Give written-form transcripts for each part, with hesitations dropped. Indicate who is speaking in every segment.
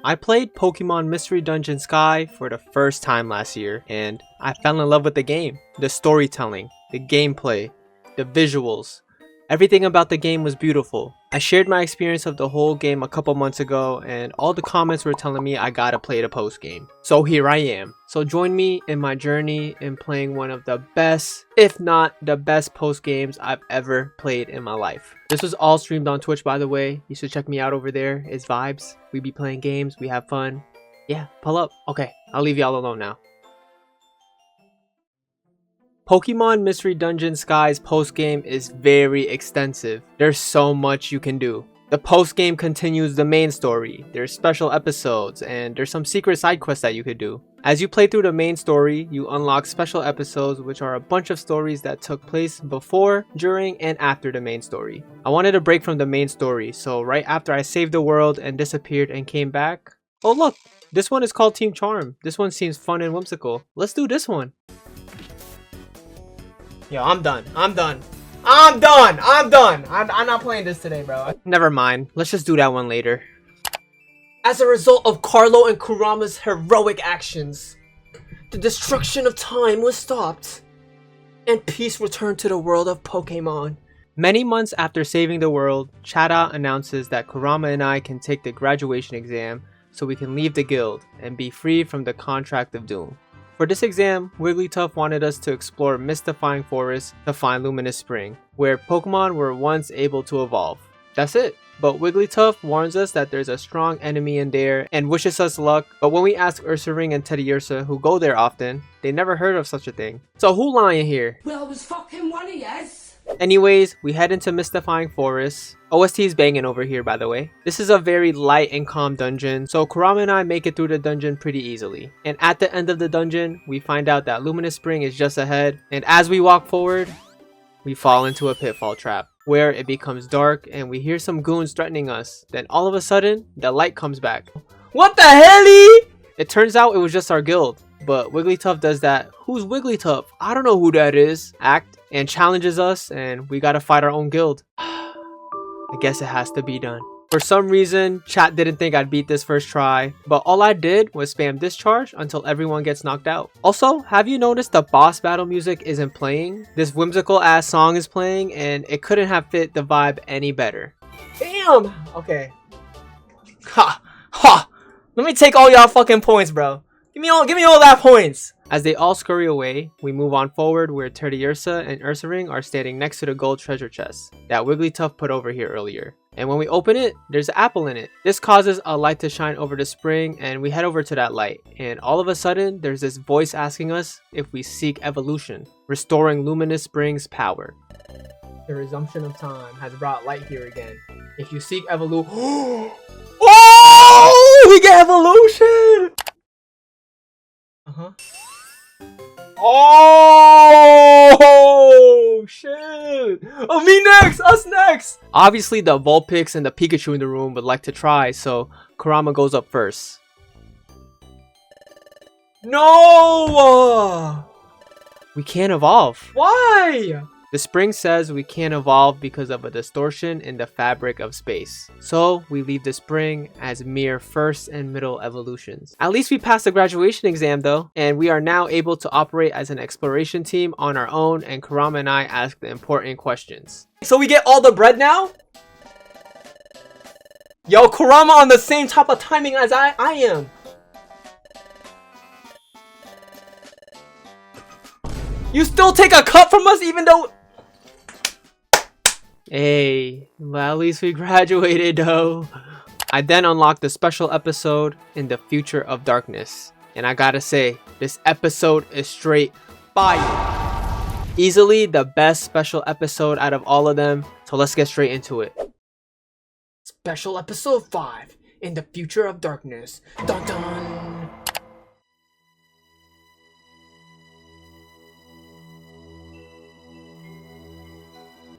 Speaker 1: I played Pokemon Mystery Dungeon Sky for the first time last year, and I fell in love with the game. The storytelling, the gameplay, the visuals. Everything about the game was beautiful. I shared my experience of the whole game a couple months ago, and all the comments were telling me I gotta play the post game. So here I am. So join me in my journey in playing one of the best, if not the best post games I've ever played in my life. This was all streamed on Twitch, by the way. You should check me out over there. It's vibes. We be playing games. We have fun. Yeah, pull up. Okay, I'll leave y'all alone now. Pokemon Mystery Dungeon Sky's post-game is very extensive. There's so much you can do. The post-game continues the main story, there's special episodes, and there's some secret side quests that you could do. As you play through the main story, you unlock special episodes, which are a bunch of stories that took place before, during, and after the main story. I wanted a break from the main story, so right after I saved the world and disappeared and came back... Oh look! This one is called Team Charm. This one seems fun and whimsical. Let's do this one. Yo, I'm done. I'm done. I'm not playing this today, bro. Never mind. Let's just do that one later. As a result of Carlo and Kurama's heroic actions, the destruction of time was stopped, and peace returned to the world of Pokemon. Many months after saving the world, SHOUTOUT announces that Kurama and I can take the graduation exam so we can leave the guild and be free from the contract of doom. For this exam, Wigglytuff wanted us to explore Mystifying Forest to find Luminous Spring, where Pokemon were once able to evolve. That's it. But Wigglytuff warns us that there's a strong enemy in there and wishes us luck, but when we ask Ursaring and Teddiursa, who go there often, they never heard of such a thing. So who lying here?
Speaker 2: Well, it was fucking one of yes.
Speaker 1: Anyways, we head into Mystifying Forest. OST is banging over here, by the way. This is a very light and calm dungeon, so Kurama and I make it through the dungeon pretty easily. And at the end of the dungeon, we find out that Luminous Spring is just ahead, and as we walk forward, we fall into a pitfall trap, where it becomes dark and we hear some goons threatening us. Then all of a sudden, the light comes back. What the helly? It turns out it was just our guild, but Wigglytuff does that "who's Wigglytuff? I don't know who that is" act and challenges us, and we gotta fight our own guild. I guess it has to be done. For some reason, chat didn't think I'd beat this first try, but all I did was spam discharge until everyone gets knocked out. Also, have you noticed the boss battle music isn't playing? This whimsical ass song is playing, and it couldn't have fit the vibe any better. Damn! Okay. Ha! Ha! Let me take all y'all fucking points, bro. Give me all that points! As they all scurry away, we move on forward where Teddiursa and Ursaring are standing next to the gold treasure chest that Wigglytuff put over here earlier. And when we open it, there's an apple in it. This causes a light to shine over the spring, and we head over to that light. And all of a sudden, there's this voice asking us if we seek evolution, restoring Luminous Spring's power. The resumption of time has brought light here again. If you seek evolution... Oh! We get evolution! Uh-huh. Oh shit! Oh, me next! Us next! Obviously the Vulpix and the Pikachu in the room would like to try, so Kurama goes up first. No! We can't evolve. Why? The spring says we can't evolve because of a distortion in the fabric of space. So we leave the spring as mere first and middle evolutions. At least we passed the graduation exam though, and we are now able to operate as an exploration team on our own, and Kurama and I ask the important questions. So we get all the bread now? Yo, Kurama on the same type of timing as I am. You still take a cut from us even though... Hey, well, at least we graduated though. I then unlocked the special episode in the Future of Darkness. And I gotta say, this episode is straight fire. Easily the best special episode out of all of them. So let's get straight into it. Special episode 5 in the Future of Darkness. Dun dun!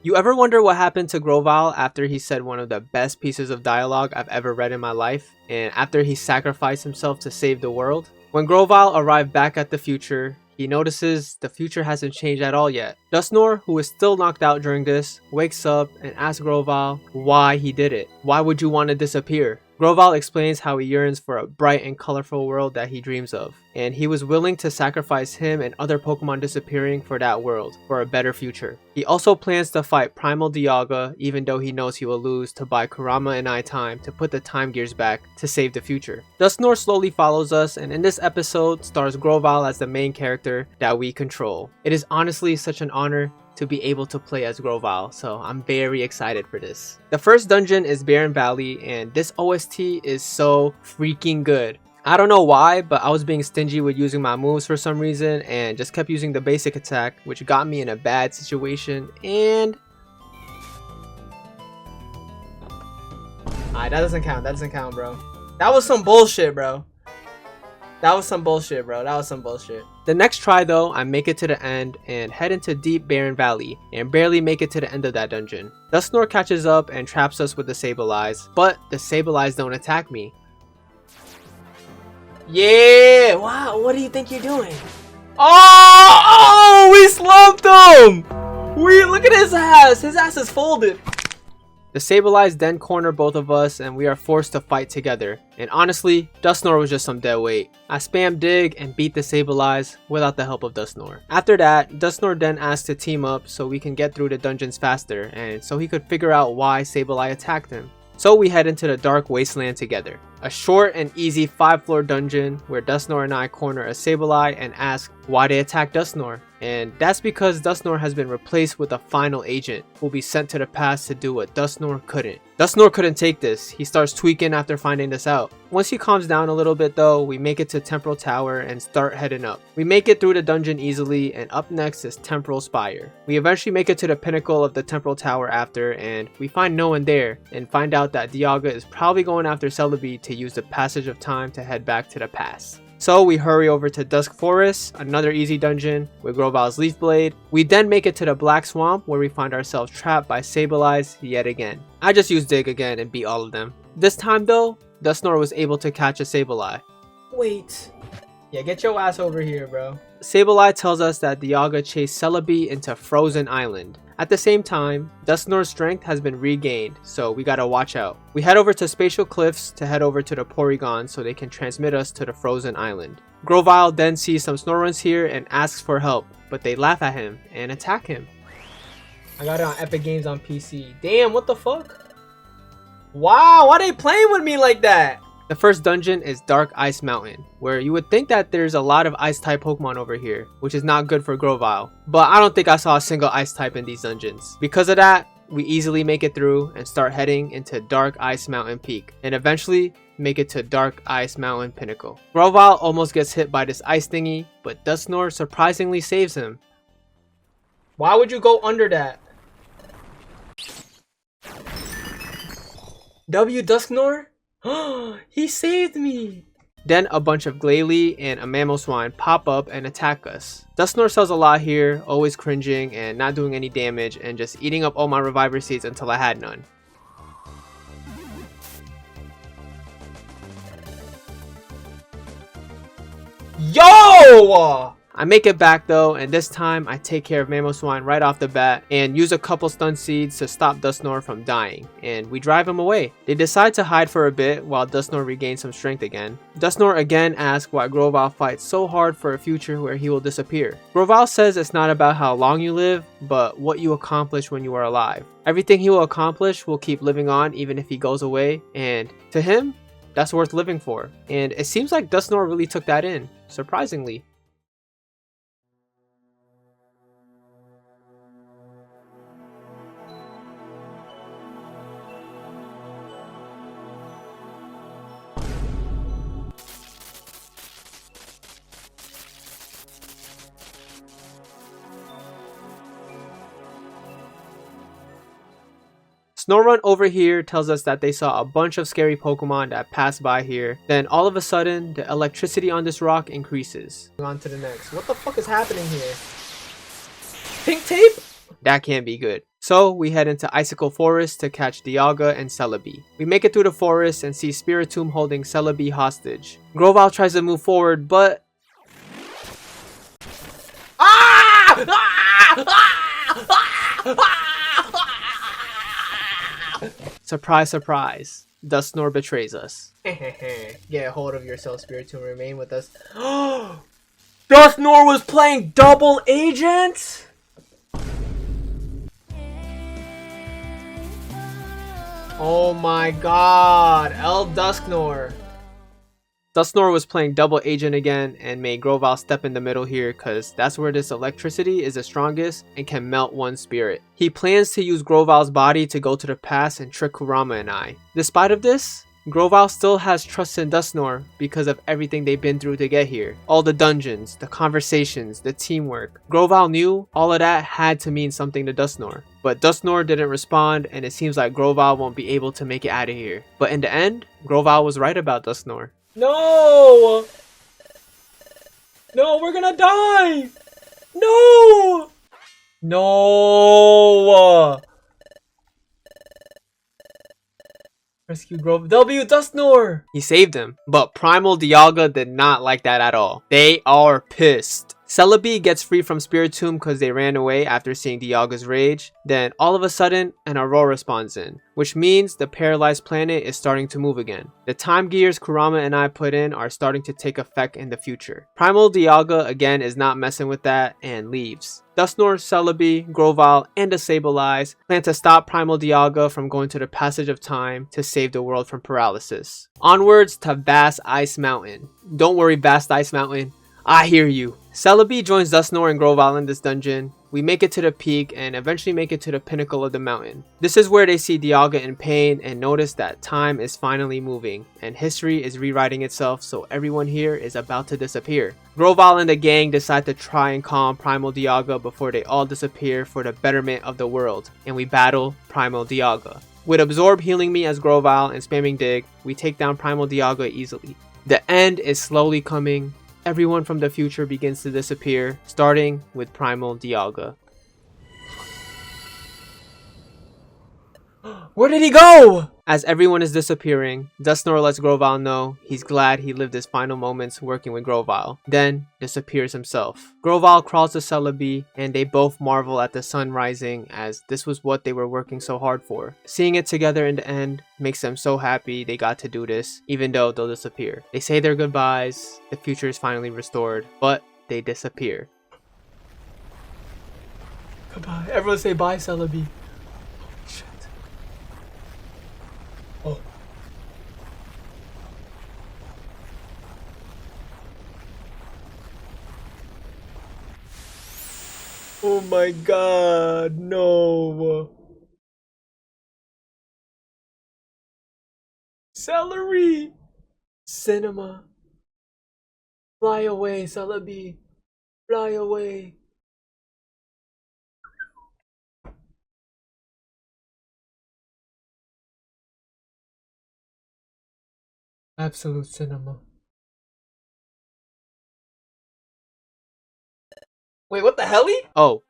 Speaker 1: You ever wonder what happened to Grovyle after he said one of the best pieces of dialogue I've ever read in my life, and after he sacrificed himself to save the world? When Grovyle arrived back at the future, he notices the future hasn't changed at all yet. Dusknoir, who is still knocked out during this, wakes up and asks Grovyle why he did it. Why would you want to disappear? Grovyle explains how he yearns for a bright and colorful world that he dreams of, and he was willing to sacrifice him and other Pokemon disappearing for that world, for a better future. He also plans to fight Primal Dialga, even though he knows he will lose, to buy Kurama and I time to put the time gears back to save the future. Dusknoir slowly follows us, and in this episode stars Grovyle as the main character that we control. It is honestly such an honor to be able to play as Grovyle, so I'm very excited for this. The first dungeon is Barren Valley, and this OST is so freaking good. I don't know why, but I was being stingy with using my moves for some reason and just kept using the basic attack, which got me in a bad situation. And alright, that doesn't count, bro. That was some bullshit, bro. That was some bullshit. The next try though, I make it to the end and head into deep Barren Valley and barely make it to the end of that dungeon. Dusknoir catches up and traps us with the Sableyes, but the Sableyes don't attack me. Yeah! Wow, what do you think you're doing? Oh! We slumped him! Look at his ass! His ass is folded. The Sableyes then corner both of us and we are forced to fight together. And honestly, Dusknoir was just some dead weight. I spammed dig and beat the Sableyes without the help of Dusknoir. After that, Dusknoir then asked to team up so we can get through the dungeons faster and so he could figure out why Sableye attacked him. So we head into the Dark Wasteland together. A short and easy 5-floor dungeon where Dusknoir and I corner a Sableye and ask why they attacked Dusknoir. And that's because Dusknoir has been replaced with a final agent who will be sent to the past to do what Dusknoir couldn't. Dusknoir couldn't take this. He starts tweaking after finding this out. Once he calms down a little bit though, we make it to Temporal Tower and start heading up. We make it through the dungeon easily, and up next is Temporal Spire. We eventually make it to the pinnacle of the Temporal Tower after, and we find no one there and find out that Dialga is probably going after Celebi to use the passage of time to head back to the past. So we hurry over to Dusk Forest, another easy dungeon with Grovyle's Leaf Blade. We then make it to the Black Swamp where we find ourselves trapped by Sableyes yet again. I just used Dig again and beat all of them. This time though, Dusknoir was able to catch a Sableye. Wait. Yeah, get your ass over here, bro. Sableye tells us that Dialga chased Celebi into Frozen Island. At the same time, Dusknoir's strength has been regained, so we gotta watch out. We head over to Spatial Cliffs to head over to the Porygon so they can transmit us to the Frozen Island. Grovyle then sees some Snoruns here and asks for help, but they laugh at him and attack him. I got it on Epic Games on PC. Damn, what the fuck? Wow, why they playing with me like that? The first dungeon is Dark Ice Mountain, where you would think that there's a lot of Ice-type Pokemon over here, which is not good for Grovyle. But I don't think I saw a single Ice-type in these dungeons. Because of that, we easily make it through and start heading into Dark Ice Mountain Peak, and eventually make it to Dark Ice Mountain Pinnacle. Grovyle almost gets hit by this ice thingy, but Dusknoir surprisingly saves him. Why would you go under that? W Dusknoir? He saved me! Then a bunch of Glalie and a Mamoswine pop up and attack us. Dusknoir sells a lot here, always cringing and not doing any damage and just eating up all my Reviver Seeds until I had none. Yo! I make it back though, and this time I take care of Mamoswine right off the bat and use a couple stun seeds to stop Dusknoir from dying, and we drive him away. They decide to hide for a bit while Dusknoir regains some strength again. Dusknoir again asks why Grovyle fights so hard for a future where he will disappear. Grovyle says it's not about how long you live, but what you accomplish when you are alive. Everything he will accomplish will keep living on even if he goes away, and to him, that's worth living for. And it seems like Dusknoir really took that in, surprisingly. Snorunt over here tells us that they saw a bunch of scary Pokemon that passed by here. Then all of a sudden, the electricity on this rock increases. On to the next. What the fuck is happening here? Pink tape? That can't be good. So we head into Icicle Forest to catch Dialga and Celebi. We make it through the forest and see Spiritomb holding Celebi hostage. Grovyle tries to move forward, but... Surprise, surprise. Dusknoir betrays us. Get a hold of yourself, Spirit, to remain with us. Dusknoir was playing double agent? Oh my god, Dusknoir. Dusknoir was playing double agent again and made Grovyle step in the middle here because that's where this electricity is the strongest and can melt one's spirit. He plans to use Grovyle's body to go to the past and trick Kurama and I. Despite of this, Grovyle still has trust in Dusknoir because of everything they've been through to get here. All the dungeons, the conversations, the teamwork. Grovyle knew all of that had to mean something to Dusknoir. But Dusknoir didn't respond and it seems like Grovyle won't be able to make it out of here. But in the end, Grovyle was right about Dusknoir. No! No, we're gonna die! No! No! Rescue Grovyle. W, Dusknoir! He saved him, but Primal Dialga did not like that at all. They are pissed. Celebi gets free from Spiritomb because they ran away after seeing Dialga's rage. Then all of a sudden, an Aurora spawns in, which means the paralyzed planet is starting to move again. The time gears Kurama and I put in are starting to take effect in the future. Primal Dialga again is not messing with that and leaves. Dusknoir, Celebi, Grovyle, and the Sableyes plan to stop Primal Dialga from going to the passage of time to save the world from paralysis. Onwards to Vast Ice Mountain. Don't worry, Vast Ice Mountain, I hear you. Celebi joins Dusknoir and Grovyle in this dungeon. We make it to the peak and eventually make it to the pinnacle of the mountain. This is where they see Dialga in pain and notice that time is finally moving and history is rewriting itself, so everyone here is about to disappear. Grovyle and the gang decide to try and calm Primal Dialga before they all disappear for the betterment of the world, and we battle Primal Dialga. With Absorb healing me as Grovyle and spamming Dig, we take down Primal Dialga easily. The end is slowly coming. Everyone from the future begins to disappear, starting with Primal Dialga. Where did he go? As everyone is disappearing, Dusknoir lets Grovyle know he's glad he lived his final moments working with Grovyle, then disappears himself. Grovyle crawls to Celebi and they both marvel at the sun rising as this was what they were working so hard for. Seeing it together in the end makes them so happy they got to do this, even though they'll disappear. They say their goodbyes, the future is finally restored, but they disappear. Goodbye. Everyone say bye, Celebi. Oh. Oh my god, no. Celery! Cinema. Fly away, Celebi. Fly away. Absolute cinema. Wait, what the hell? Oh,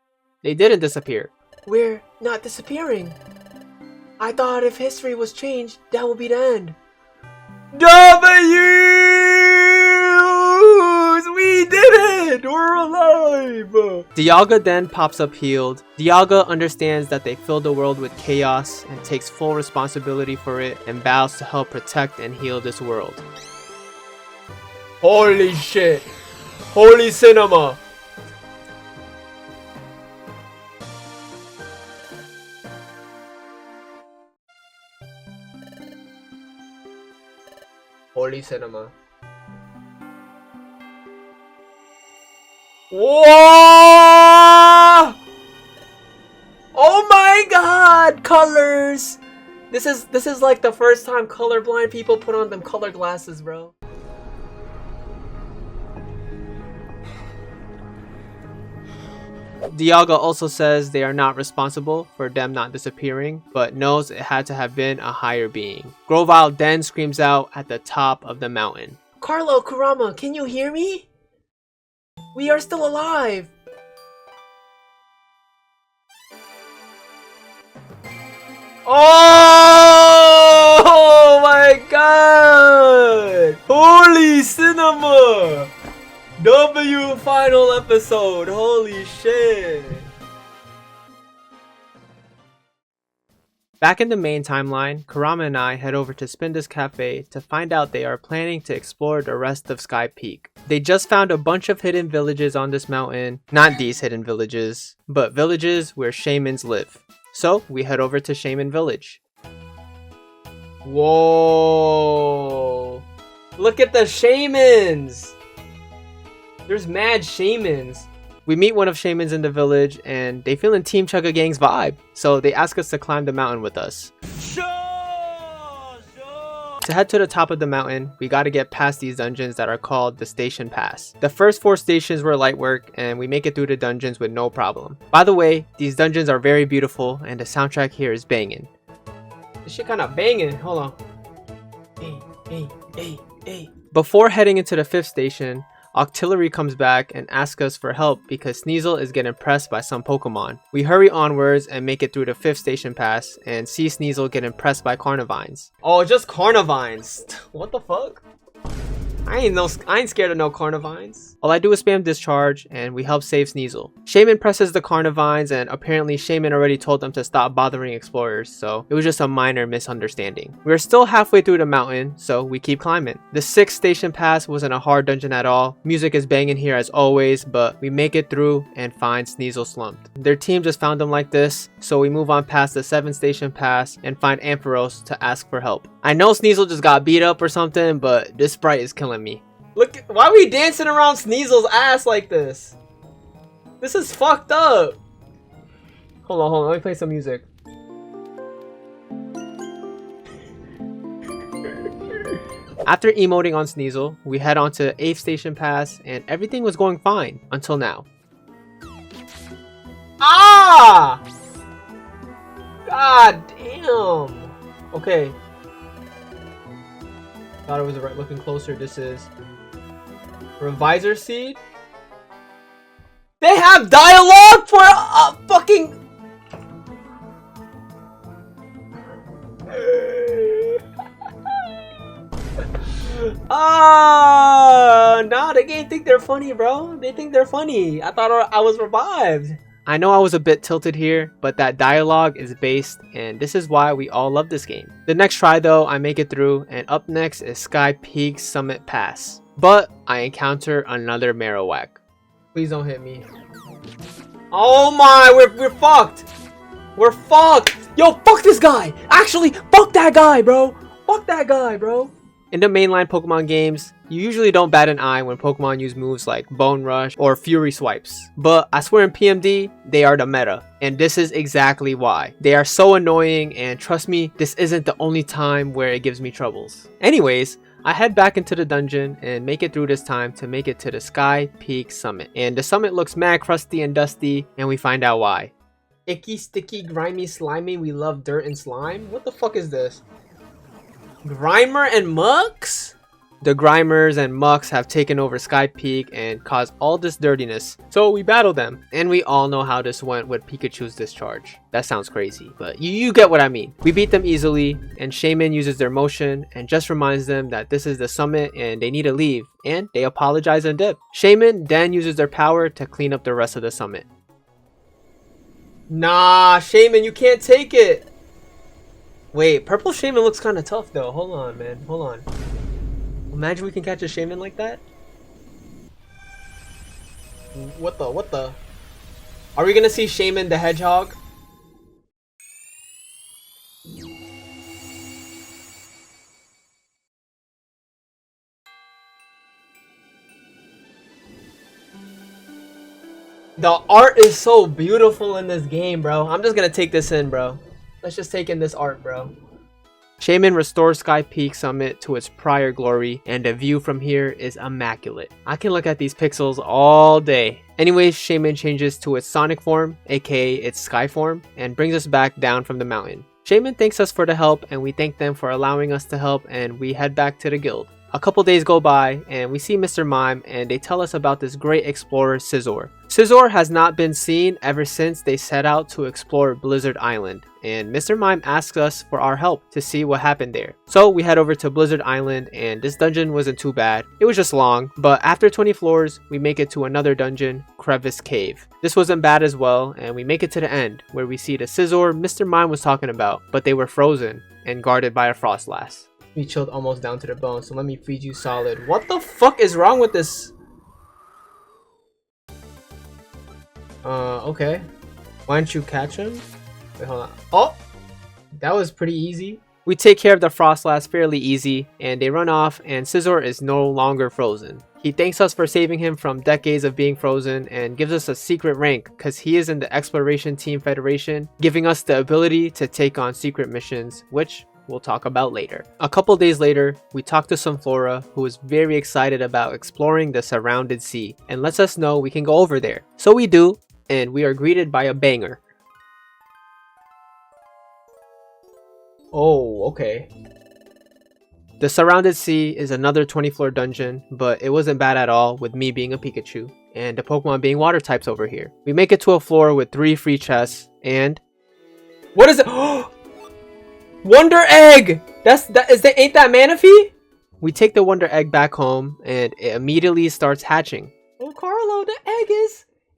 Speaker 1: they didn't disappear. We're not disappearing. I thought if history was changed, that would be the end. W's! We did it! We're alive! Dialga then pops up healed. Dialga understands that they filled the world with chaos and takes full responsibility for it and vows to help protect and heal this world. Holy shit! Holy cinema! Holy cinema. Whoa! Oh my god! Colors! This is like the first time colorblind people put on them color glasses, bro. Dialga also says they are not responsible for them not disappearing, but knows it had to have been a higher being. Grovyle then screams out at the top of the mountain. Carlo, Kurama, can you hear me? We are still alive! Oh my god! Holy cinema! W final episode, holy shit! Back in the main timeline, Kurama and I head over to Spinda's Cafe to find out they are planning to explore the rest of Sky Peak. They just found a bunch of hidden villages on this mountain, not these hidden villages, but villages where shamans live. So we head over to Shaman Village. Whoa! Look at the shamans! There's mad shamans. We meet one of shamans in the village and they feeling Team Chugga Gang's vibe, so they ask us to climb the mountain with us. To head to the top of the mountain, we gotta get past these dungeons that are called the Station Pass. The first 4 stations were light work and we make it through the dungeons with no problem. By the way, these dungeons are very beautiful and the soundtrack here is banging. This shit kinda banging, hold on. Hey. Before heading into the 5th station, Octillery comes back and asks us for help because Sneasel is getting pressed by some Pokemon. We hurry onwards and make it through the 5th station pass and see Sneasel getting pressed by Carnivines. Oh, just Carnivines. What the fuck? I ain't scared of no Carnivines. All I do is spam discharge and we help save Sneasel. Shaman presses the Carnivines and apparently Shaman already told them to stop bothering explorers, so it was just a minor misunderstanding. We're still halfway through the mountain, so we keep climbing. The 6th station pass wasn't a hard dungeon at all. Music is banging here as always, but we make it through and find Sneasel slumped. Their team just found him like this, so we move on past the 7th station pass and find Ampharos to ask for help. I know Sneasel just got beat up or something, but this sprite is killing me. Look, why are we dancing around Sneasel's ass like this? This is fucked up. Hold on, let me play some music. After emoting on Sneasel, we head on to 8th station pass and everything was going fine until now. Ah! God damn. Okay. Thought it was right. Looking closer, this is Revisor Seed. They have dialogue for a fucking. Nah, they can't think they're funny, bro. They think they're funny. I thought I was revived. I know I was a bit tilted here, but that dialogue is based, and this is why we all love this game. The next try though, I make it through, and up next is Sky Peak Summit Pass. But I encounter another Marowak. Please don't hit me. Oh my, we're fucked! We're fucked! Yo, fuck this guy! Actually, fuck that guy, bro! Fuck that guy, bro! In the mainline Pokemon games, you usually don't bat an eye when Pokemon use moves like Bone Rush or Fury Swipes. But I swear in PMD, they are the meta. And this is exactly why. They are so annoying and trust me, this isn't the only time where it gives me troubles. Anyways, I head back into the dungeon and make it through this time to make it to the Sky Peak Summit. And the summit looks mad crusty and dusty and we find out why. Icky, sticky, grimy, slimy, we love dirt and slime? What the fuck is this? Grimer and Mucks? The Grimers and Mucks have taken over Sky Peak and caused all this dirtiness, so we battle them. And we all know how this went with Pikachu's discharge. That sounds crazy, but you get what I mean. We beat them easily, and Shaman uses their motion and just reminds them that this is the summit and they need to leave, and they apologize and dip. Shaman then uses their power to clean up the rest of the summit. Nah, Shaman, you can't take it! Wait, Purple Shaman looks kind of tough though. Hold on, man. Hold on. Imagine we can catch a Shaman like that. What the? Are we gonna see Shaman the Hedgehog? The art is so beautiful in this game, bro. I'm just gonna take this in, bro. Let's just take in this art, bro. Shaman restores Sky Peak Summit to its prior glory, and the view from here is immaculate. I can look at these pixels all day. Anyways, Shaman changes to its Sonic form, aka its Sky form, and brings us back down from the mountain. Shaman thanks us for the help, and we thank them for allowing us to help, and we head back to the guild. A couple days go by and we see Mr. Mime and they tell us about this great explorer Scizor. Scizor has not been seen ever since they set out to explore Blizzard Island, and Mr. Mime asks us for our help to see what happened there. So we head over to Blizzard Island, and this dungeon wasn't too bad. It was just long, but after 20 floors we make it to another dungeon, Crevice Cave. This wasn't bad as well, and we make it to the end where we see the Scizor Mr. Mime was talking about, but they were frozen and guarded by a Frostlass. We chilled almost down to the bone, so let me feed you solid. What the fuck is wrong with this? Okay. Why don't you catch him? Wait, hold on. Oh! That was pretty easy. We take care of the Frostlass fairly easy, and they run off, and Scizor is no longer frozen. He thanks us for saving him from decades of being frozen and gives us a secret rank because he is in the Exploration Team Federation, giving us the ability to take on secret missions, which we'll talk about later. A couple days later, we talk to Sunflora, who is very excited about exploring the surrounded sea and lets us know we can go over there. So we do, and we are greeted by a banger. Oh, okay. The surrounded sea is another 20-floor dungeon, but it wasn't bad at all with me being a Pikachu and the Pokemon being water types over here. We make it to a floor with 3 free chests and... What is it? Wonder Egg! Ain't that Manaphy? We take the Wonder Egg back home and it immediately starts hatching. Oh Carlo, the egg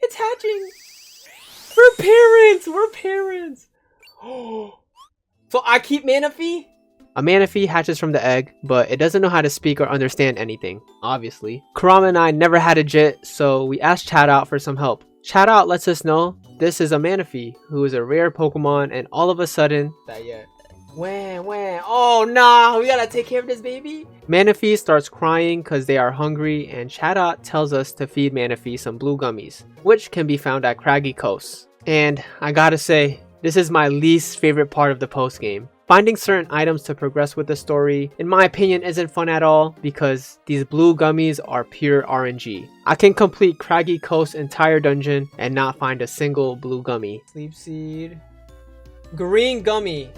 Speaker 1: it's hatching! We're parents! So I keep Manaphy? A Manaphy hatches from the egg, but it doesn't know how to speak or understand anything, obviously. Kurama and I never had a Jit, so we asked SHOUTOUT for some help. SHOUTOUT lets us know this is a Manaphy, who is a rare Pokemon, and all of a sudden... Wah. Oh nah, we gotta take care of this baby. Manaphy starts crying because they are hungry, and SHOUTOUT tells us to feed Manaphy some blue gummies, which can be found at Craggy Coast. And I gotta say, this is my least favorite part of the post game. Finding certain items to progress with the story, in my opinion, isn't fun at all because these blue gummies are pure RNG. I can complete Craggy Coast's entire dungeon and not find a single blue gummy. Sleep Seed. Green gummy.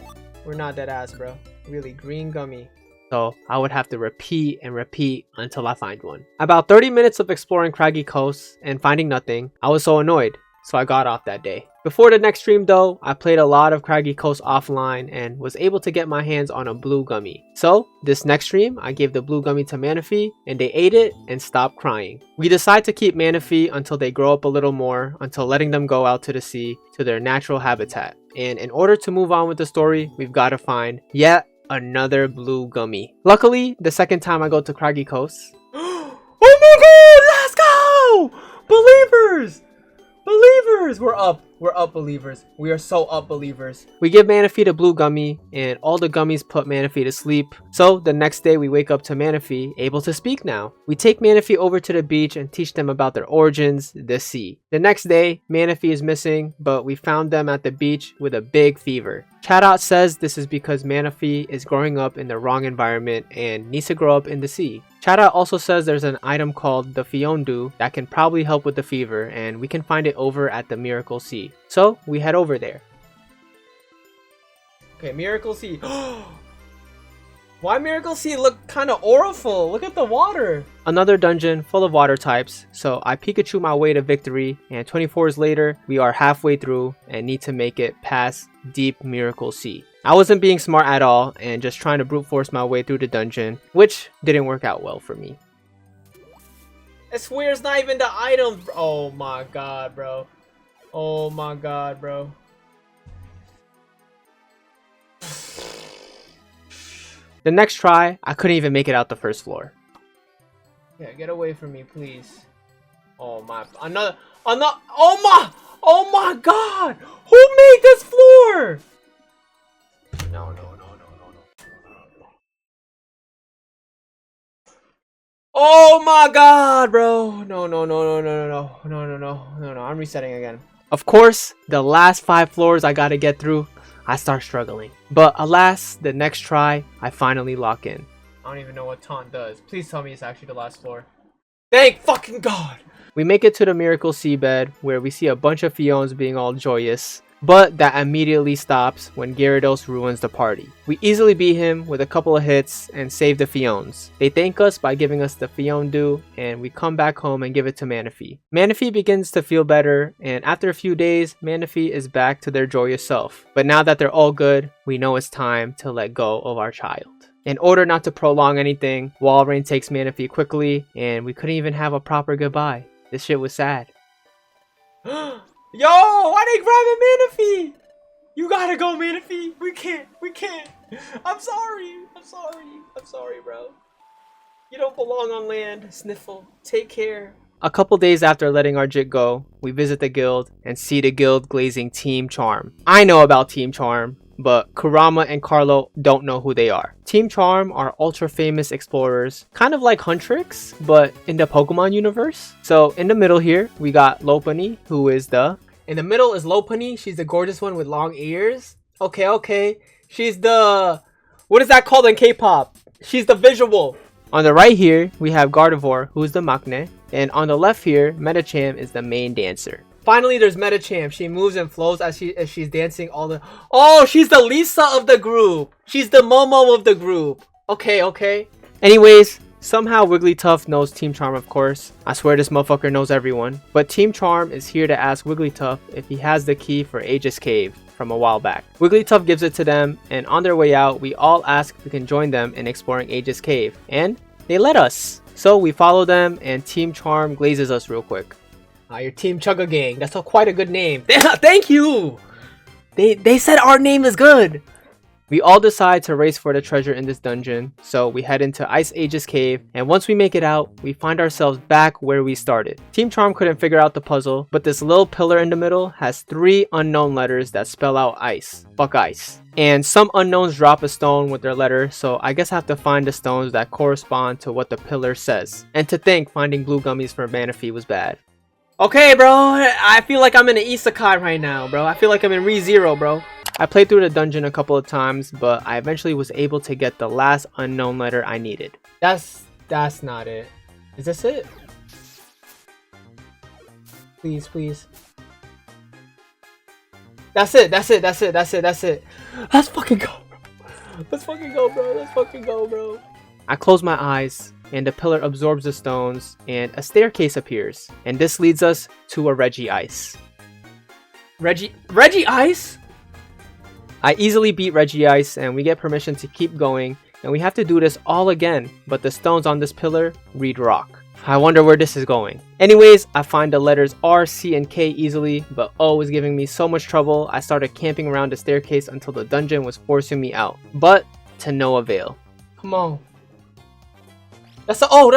Speaker 1: We're not that ass, bro. Really, green gummy. So I would have to repeat and repeat until I find one. About 30 minutes of exploring Craggy Coast and finding nothing, I was so annoyed, so I got off that day. Before the next stream though, I played a lot of Craggy Coast offline and was able to get my hands on a blue gummy. So this next stream, I gave the blue gummy to Manaphy and they ate it and stopped crying. We decide to keep Manaphy until they grow up a little more, until letting them go out to the sea to their natural habitat. And in order to move on with the story, we've got to find yet another blue gummy. Luckily, the second time I go to Craggy Coast... Oh my god, let's go! Believers! Believers! We're up, believers. We are so up, believers. We give Manaphy the blue gummy, and all the gummies put Manaphy to sleep. So the next day we wake up to Manaphy able to speak now. We take Manaphy over to the beach and teach them about their origins, the sea. The next day, Manaphy is missing, but we found them at the beach with a big fever. SHOUTOUT says this is because Manaphy is growing up in the wrong environment and needs to grow up in the sea. SHOUTOUT also says there's an item called the Fiondu that can probably help with the fever, and we can find it over at the Miracle Sea. So we head over there. Okay, Miracle Sea. Why Miracle Sea look kind of auriful? Look at the water. Another dungeon full of water types. So I Pikachu my way to victory, and 24 hours later, we are halfway through and need to make it past Deep Miracle Sea. I wasn't being smart at all and just trying to brute force my way through the dungeon, which didn't work out well for me. I swear it's not even the items. Oh my god, bro. Oh my god, bro. The next try, I couldn't even make it out the first floor. Yeah, get away from me, please. Oh my, oh my god! Who made this floor? No. Oh my god, bro. No. I'm resetting again. Of course, the last 5 floors I gotta get through, I start struggling. But alas, the next try, I finally lock in. I don't even know what taunt does. Please tell me it's actually the last floor. Thank fucking god! We make it to the Miracle Seabed, where we see a bunch of Fions being all joyous. but that immediately stops when Gyarados ruins the party. We easily beat him with a couple of hits and save the Fiones. They thank us by giving us the Fione Dew, and we come back home and give it to Manaphy. Manaphy begins to feel better, and after a few days, Manaphy is back to their joyous self. But now that they're all good, we know it's time to let go of our child. In order not to prolong anything, Walrein takes Manaphy quickly, and we couldn't even have a proper goodbye. This shit was sad. Yo, why they grabbing Manaphy? You gotta go, Manaphy. We can't. I'm sorry, bro. You don't belong on land, Sniffle. Take care. A couple days after letting our Jit go, we visit the guild and see the guild glazing Team Charm. I know about Team Charm, but Kurama and Carlo don't know who they are. Team Charm are ultra famous explorers, kind of like Huntrix, but in the Pokemon universe. So in the middle here, we got Lopunny, who is the... In the middle is Lopunny. She's the gorgeous one with long ears. Okay. She's the... What is that called in K-pop? She's the visual. On the right here, we have Gardevoir, who's the Maknae. And on the left here, Medicham is the main dancer. Finally, there's Medicham. She moves and flows as she's dancing all the... Oh, she's the Lisa of the group. She's the Momo of the group. Okay. Anyways, somehow Wigglytuff knows Team Charm, of course. I swear this motherfucker knows everyone. But Team Charm is here to ask Wigglytuff if he has the key for Aegis Cave from a while back. Wigglytuff gives it to them, and on their way out, we all ask if we can join them in exploring Aegis Cave. And they let us. So we follow them, and Team Charm glazes us real quick. Your Team Chugga Gang. That's quite a good name. Thank you! They said our name is good! We all decide to race for the treasure in this dungeon, so we head into Ice Aegis Cave, and once we make it out, we find ourselves back where we started. Team Charm couldn't figure out the puzzle, but this little pillar in the middle has 3 unknown letters that spell out ice. Fuck ice. And some unknowns drop a stone with their letter, so I guess I have to find the stones that correspond to what the pillar says. And to think finding blue gummies for Manaphy was bad. Okay, bro, I feel like I'm in an isekai right now, bro. I feel like I'm in ReZero, bro. I played through the dungeon a couple of times, but I eventually was able to get the last unknown letter I needed. That's not it. Is this it? Please. That's it. Let's fucking go, bro. I close my eyes, and the pillar absorbs the stones, and a staircase appears. And this leads us to a Regice. Regice? I easily beat Regice, and we get permission to keep going, and we have to do this all again, but the stones on this pillar read rock. I wonder where this is going. Anyways, I find the letters R, C, and K easily, but O is giving me so much trouble, I started camping around the staircase until the dungeon was forcing me out. But to no avail. Come on. That's a O!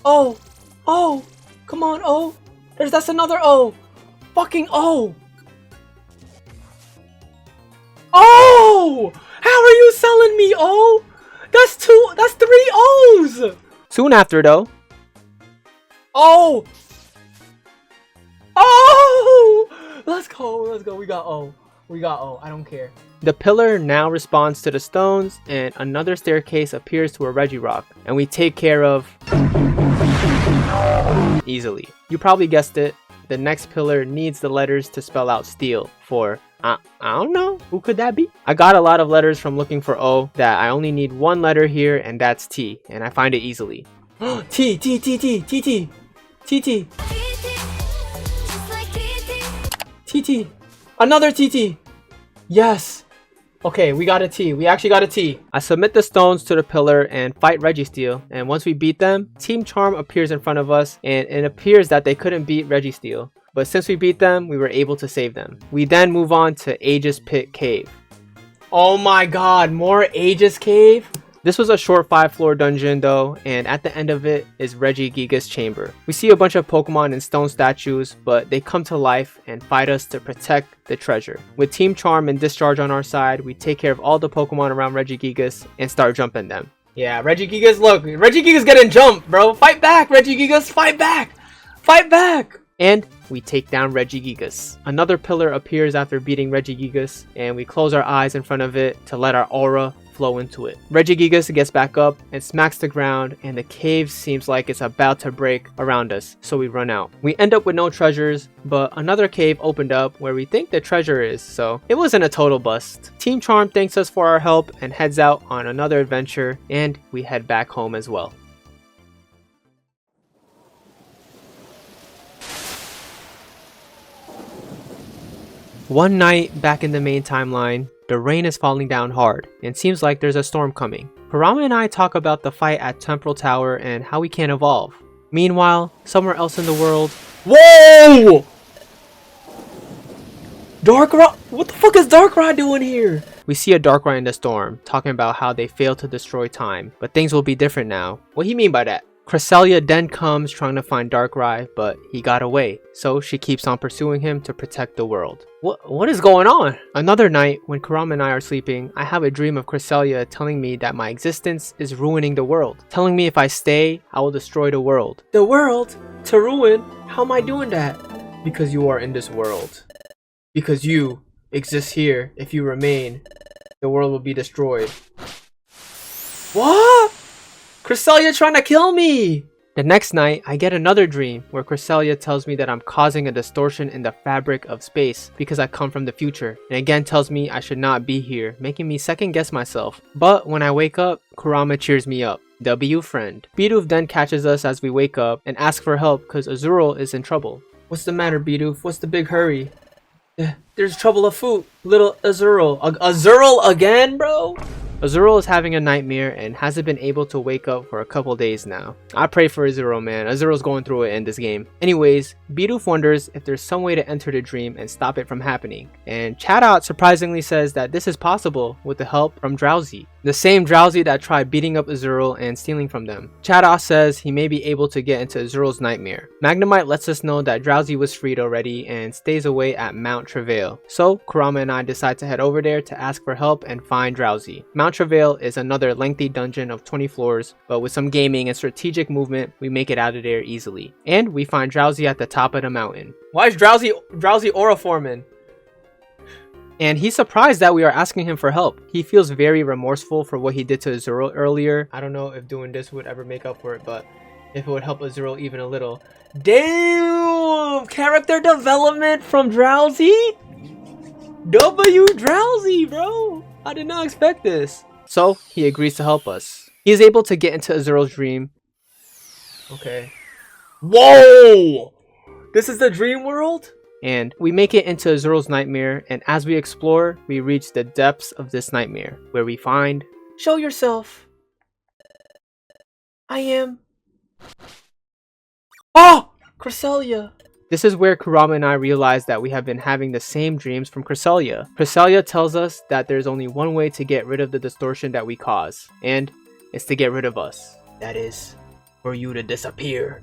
Speaker 1: O! Come on, O! That's another O! Fucking O! Oh! How are you selling me, O? That's 3 O's! Soon after, though. Oh! Let's go. We got O. I don't care. The pillar now responds to the stones, and another staircase appears to a Regirock, and we take care of... easily. You probably guessed it. The next pillar needs the letters to spell out steel for... I don't know. Who could that be? I got a lot of letters from looking for O that I only need one letter here, and that's T, and I find it easily. T. Another TT. Yes. Okay, we got a T. We actually got a T. I submit the stones to the pillar and fight Registeel, and once we beat them, Team Charm appears in front of us, and it appears that they couldn't beat Registeel. But since we beat them, we were able to save them. We then move on to Aegis Pit Cave. Oh my god, more Aegis Cave? This was a short 5-floor dungeon though, and at the end of it is Regigigas chamber. We see a bunch of Pokemon and stone statues, but they come to life and fight us to protect the treasure. With Team Charm and Discharge on our side, we take care of all the Pokemon around Regigigas and start jumping them. Yeah, Regigigas, look, Regigigas getting jumped, bro. Fight back, Regigigas, fight back! Fight back! And we take down Regigigas. Another pillar appears after beating Regigigas, and we close our eyes in front of it to let our aura flow into it. Regigigas gets back up and smacks the ground, and the cave seems like it's about to break around us, so we run out. We end up with no treasures, but another cave opened up where we think the treasure is, so it wasn't a total bust. Team Charm thanks us for our help and heads out on another adventure, and we head back home as well. One night back in the main timeline, the rain is falling down hard and seems like there's a storm coming. Kurama and I talk about the fight at Temporal Tower and how we can't evolve. Meanwhile, somewhere else in the world... Whoa! Darkrai? What the fuck is Darkrai doing here? We see a Darkrai in the storm, talking about how they failed to destroy time, but things will be different now. What do you mean by that? Cresselia then comes trying to find Darkrai, but he got away, so she keeps on pursuing him to protect the world. What is going on? Another night, when Kurama and I are sleeping, I have a dream of Cresselia telling me that my existence is ruining the world, telling me if I stay, I will destroy the world. The world? To ruin? How am I doing that? Because you are in this world. Because you exist here. If you remain, the world will be destroyed. What? Cresselia trying to kill me! The next night, I get another dream where Cresselia tells me that I'm causing a distortion in the fabric of space because I come from the future, and again tells me I should not be here, making me second guess myself. But when I wake up, Kurama cheers me up. W friend. Bidoof then catches us as we wake up and asks for help because Azurill is in trouble. What's the matter, Bidoof? What's the big hurry? There's trouble afoot. Little Azurill. Azurill again, bro? Azurill is having a nightmare and hasn't been able to wake up for a couple days now. I pray for Azurill, man. Azurill's going through it in this game. Anyways, Bidoof wonders if there's some way to enter the dream and stop it from happening. And SHOUTOUT surprisingly says that this is possible with the help from Drowsy. The same Drowsy that tried beating up Azurill and stealing from them. SHOUTOUT says he may be able to get into Azurill's nightmare. Magnemite lets us know that Drowsy was freed already and stays away at Mount Travail. So Kurama and I decide to head over there to ask for help and find Drowsy. Mount Travail is another lengthy dungeon of 20 floors, but with some gaming and strategic movement, we make it out of there easily. And we find Drowsy at the top of the mountain. Why is Drowsy aura forming? And he's surprised that we are asking him for help. He feels very remorseful for what he did to Azurill earlier. I don't know if doing this would ever make up for it, but if it would help Azurill even a little. Damn! Character development from Drowsy? W Drowsy, bro! I did not expect this. So, he agrees to help us. He is able to get into Azurill's dream. Okay. Whoa! This is the dream world? And we make it into Azurill's nightmare, and as we explore, we reach the depths of this nightmare, where we find... Show yourself! I am... Oh! Cresselia! This is where Kurama and I realize that we have been having the same dreams from Cresselia. Cresselia tells us that there's only one way to get rid of the distortion that we cause, and it's to get rid of us. That is, for you to disappear.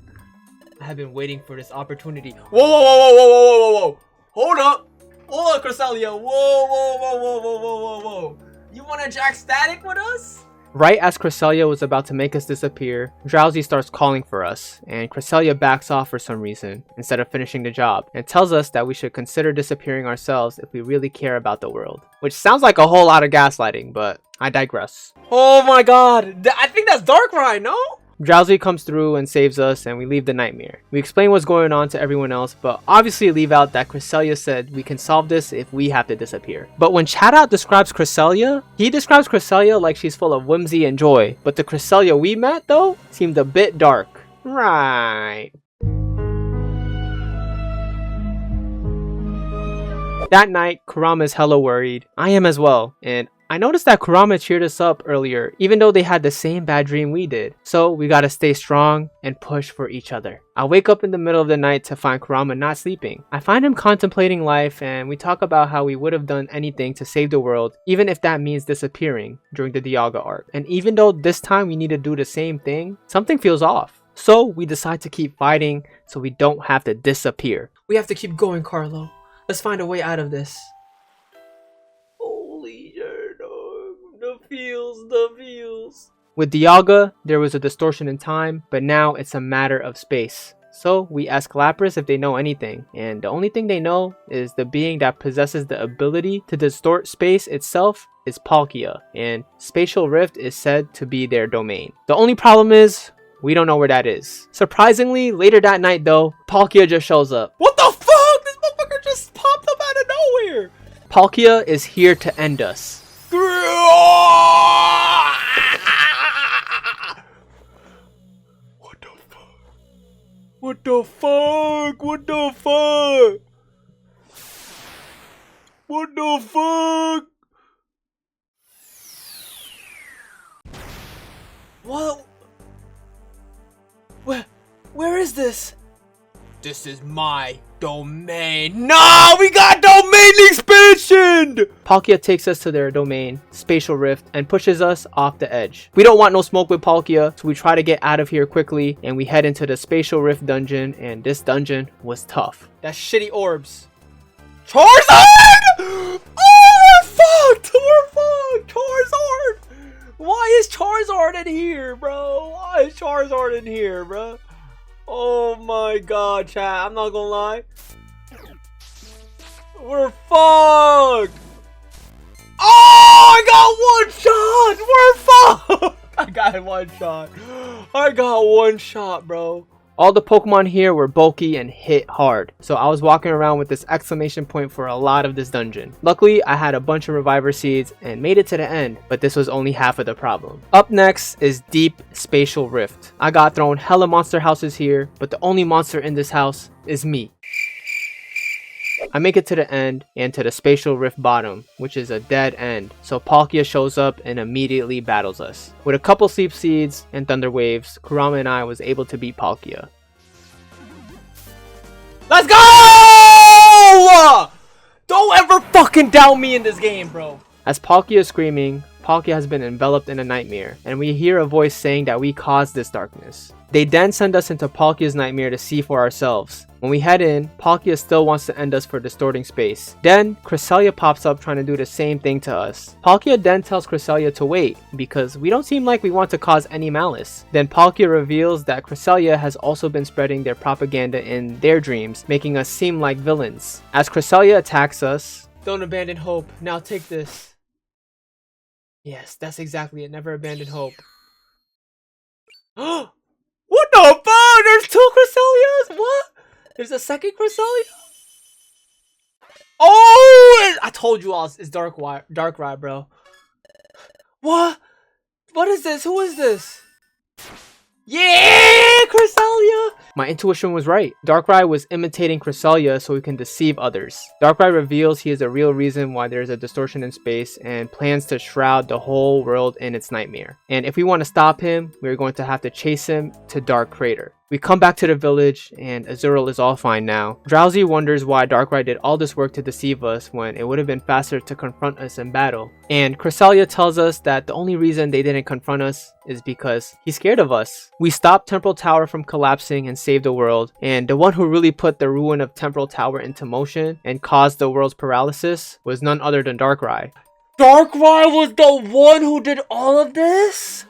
Speaker 1: I have been waiting for this opportunity. Whoa, whoa, whoa, whoa, whoa, whoa, whoa, whoa. Hold up. Hold up, Cresselia. Whoa, whoa, whoa, whoa, whoa, whoa, whoa, whoa. You want to jack static with us? Right as Cresselia was about to make us disappear, Drowsy starts calling for us, and Cresselia backs off for some reason, instead of finishing the job, and tells us that we should consider disappearing ourselves if we really care about the world. Which sounds like a whole lot of gaslighting, but I digress. Oh my god, I think that's Darkrai, no? Drowsy comes through and saves us, and we leave the nightmare. We explain what's going on to everyone else, but obviously leave out that Cresselia said we can solve this if we have to disappear. But when SHOUTOUT describes Cresselia, he describes Cresselia like she's full of whimsy and joy, but the Cresselia we met, though, seemed a bit dark. Right. That night, Kurama is hella worried. I am as well, and I noticed that Kurama cheered us up earlier, even though they had the same bad dream we did. So we gotta stay strong and push for each other. I wake up in the middle of the night to find Kurama not sleeping. I find him contemplating life, and we talk about how we would have done anything to save the world, even if that means disappearing during the Dialga arc. And even though this time we need to do the same thing, something feels off. So we decide to keep fighting so we don't have to disappear. We have to keep going, Carlo. Let's find a way out of this. The feels. With Dialga, there was a distortion in time, but now it's a matter of space. So we ask Lapras if they know anything, and the only thing they know is the being that possesses the ability to distort space itself is Palkia, and Spatial Rift is said to be their domain. The only problem is, we don't know where that is. Surprisingly, later that night though, Palkia just shows up. What the fuck? This motherfucker just popped up out of nowhere! Palkia is here to end us. What the fuck? What the fuck? What the fuck? What? Where is this? This is my domain. No, we got domain expansion! Palkia takes us to their domain, Spatial Rift, and pushes us off the edge. We don't want no smoke with Palkia, so we try to get out of here quickly, and we head into the Spatial Rift dungeon, and this dungeon was tough. That's shitty orbs. Charizard! Oh, we're fucked! We're fucked! Charizard! Why is Charizard in here, bro? Why is Charizard in here, bro? Oh my god, chat. I'm not gonna lie. We're fucked! Oh, I got one shot! We're fucked! I got one shot. I got one shot, bro. All the Pokemon here were bulky and hit hard, so I was walking around with this exclamation point for a lot of this dungeon. Luckily, I had a bunch of Reviver Seeds and made it to the end, but this was only half of the problem. Up next is Deep Spatial Rift. I got thrown hella monster houses here, but the only monster in this house is me. I make it to the end and to the Spatial Rift bottom, which is a dead end, so Palkia shows up and immediately battles us. With a couple Sleep Seeds and Thunder Waves, Kurama and I was able to beat Palkia. Let's go! Don't ever fucking doubt me in this game, bro. As Palkia is screaming, Palkia has been enveloped in a nightmare, and we hear a voice saying that we caused this darkness. They then send us into Palkia's nightmare to see for ourselves. When we head in, Palkia still wants to end us for distorting space. Then, Cresselia pops up trying to do the same thing to us. Palkia then tells Cresselia to wait, because we don't seem like we want to cause any malice. Then Palkia reveals that Cresselia has also been spreading their propaganda in their dreams, making us seem like villains. As Cresselia attacks us, don't abandon hope, now take this. Yes, that's exactly it, never abandon hope. What the fuck? There's two Cresselias? What? There's a second Cresselia? Oh! I told you all it's Darkrai, bro. What? What is this? Who is this? Yeah! Cresselia! My intuition was right. Darkrai was imitating Cresselia so he can deceive others. Darkrai reveals he is a real reason why there is a distortion in space and plans to shroud the whole world in its nightmare. And if we want to stop him, we're going to have to chase him to Dark Crater. We come back to the village and Azurill is all fine now. Drowsy wonders why Darkrai did all this work to deceive us when it would have been faster to confront us in battle. And Cresselia tells us that the only reason they didn't confront us is because he's scared of us. We stopped Temporal Tower from collapsing and saved the world, and the one who really put the ruin of Temporal Tower into motion and caused the world's paralysis was none other than Darkrai. Darkrai was the one who did all of this?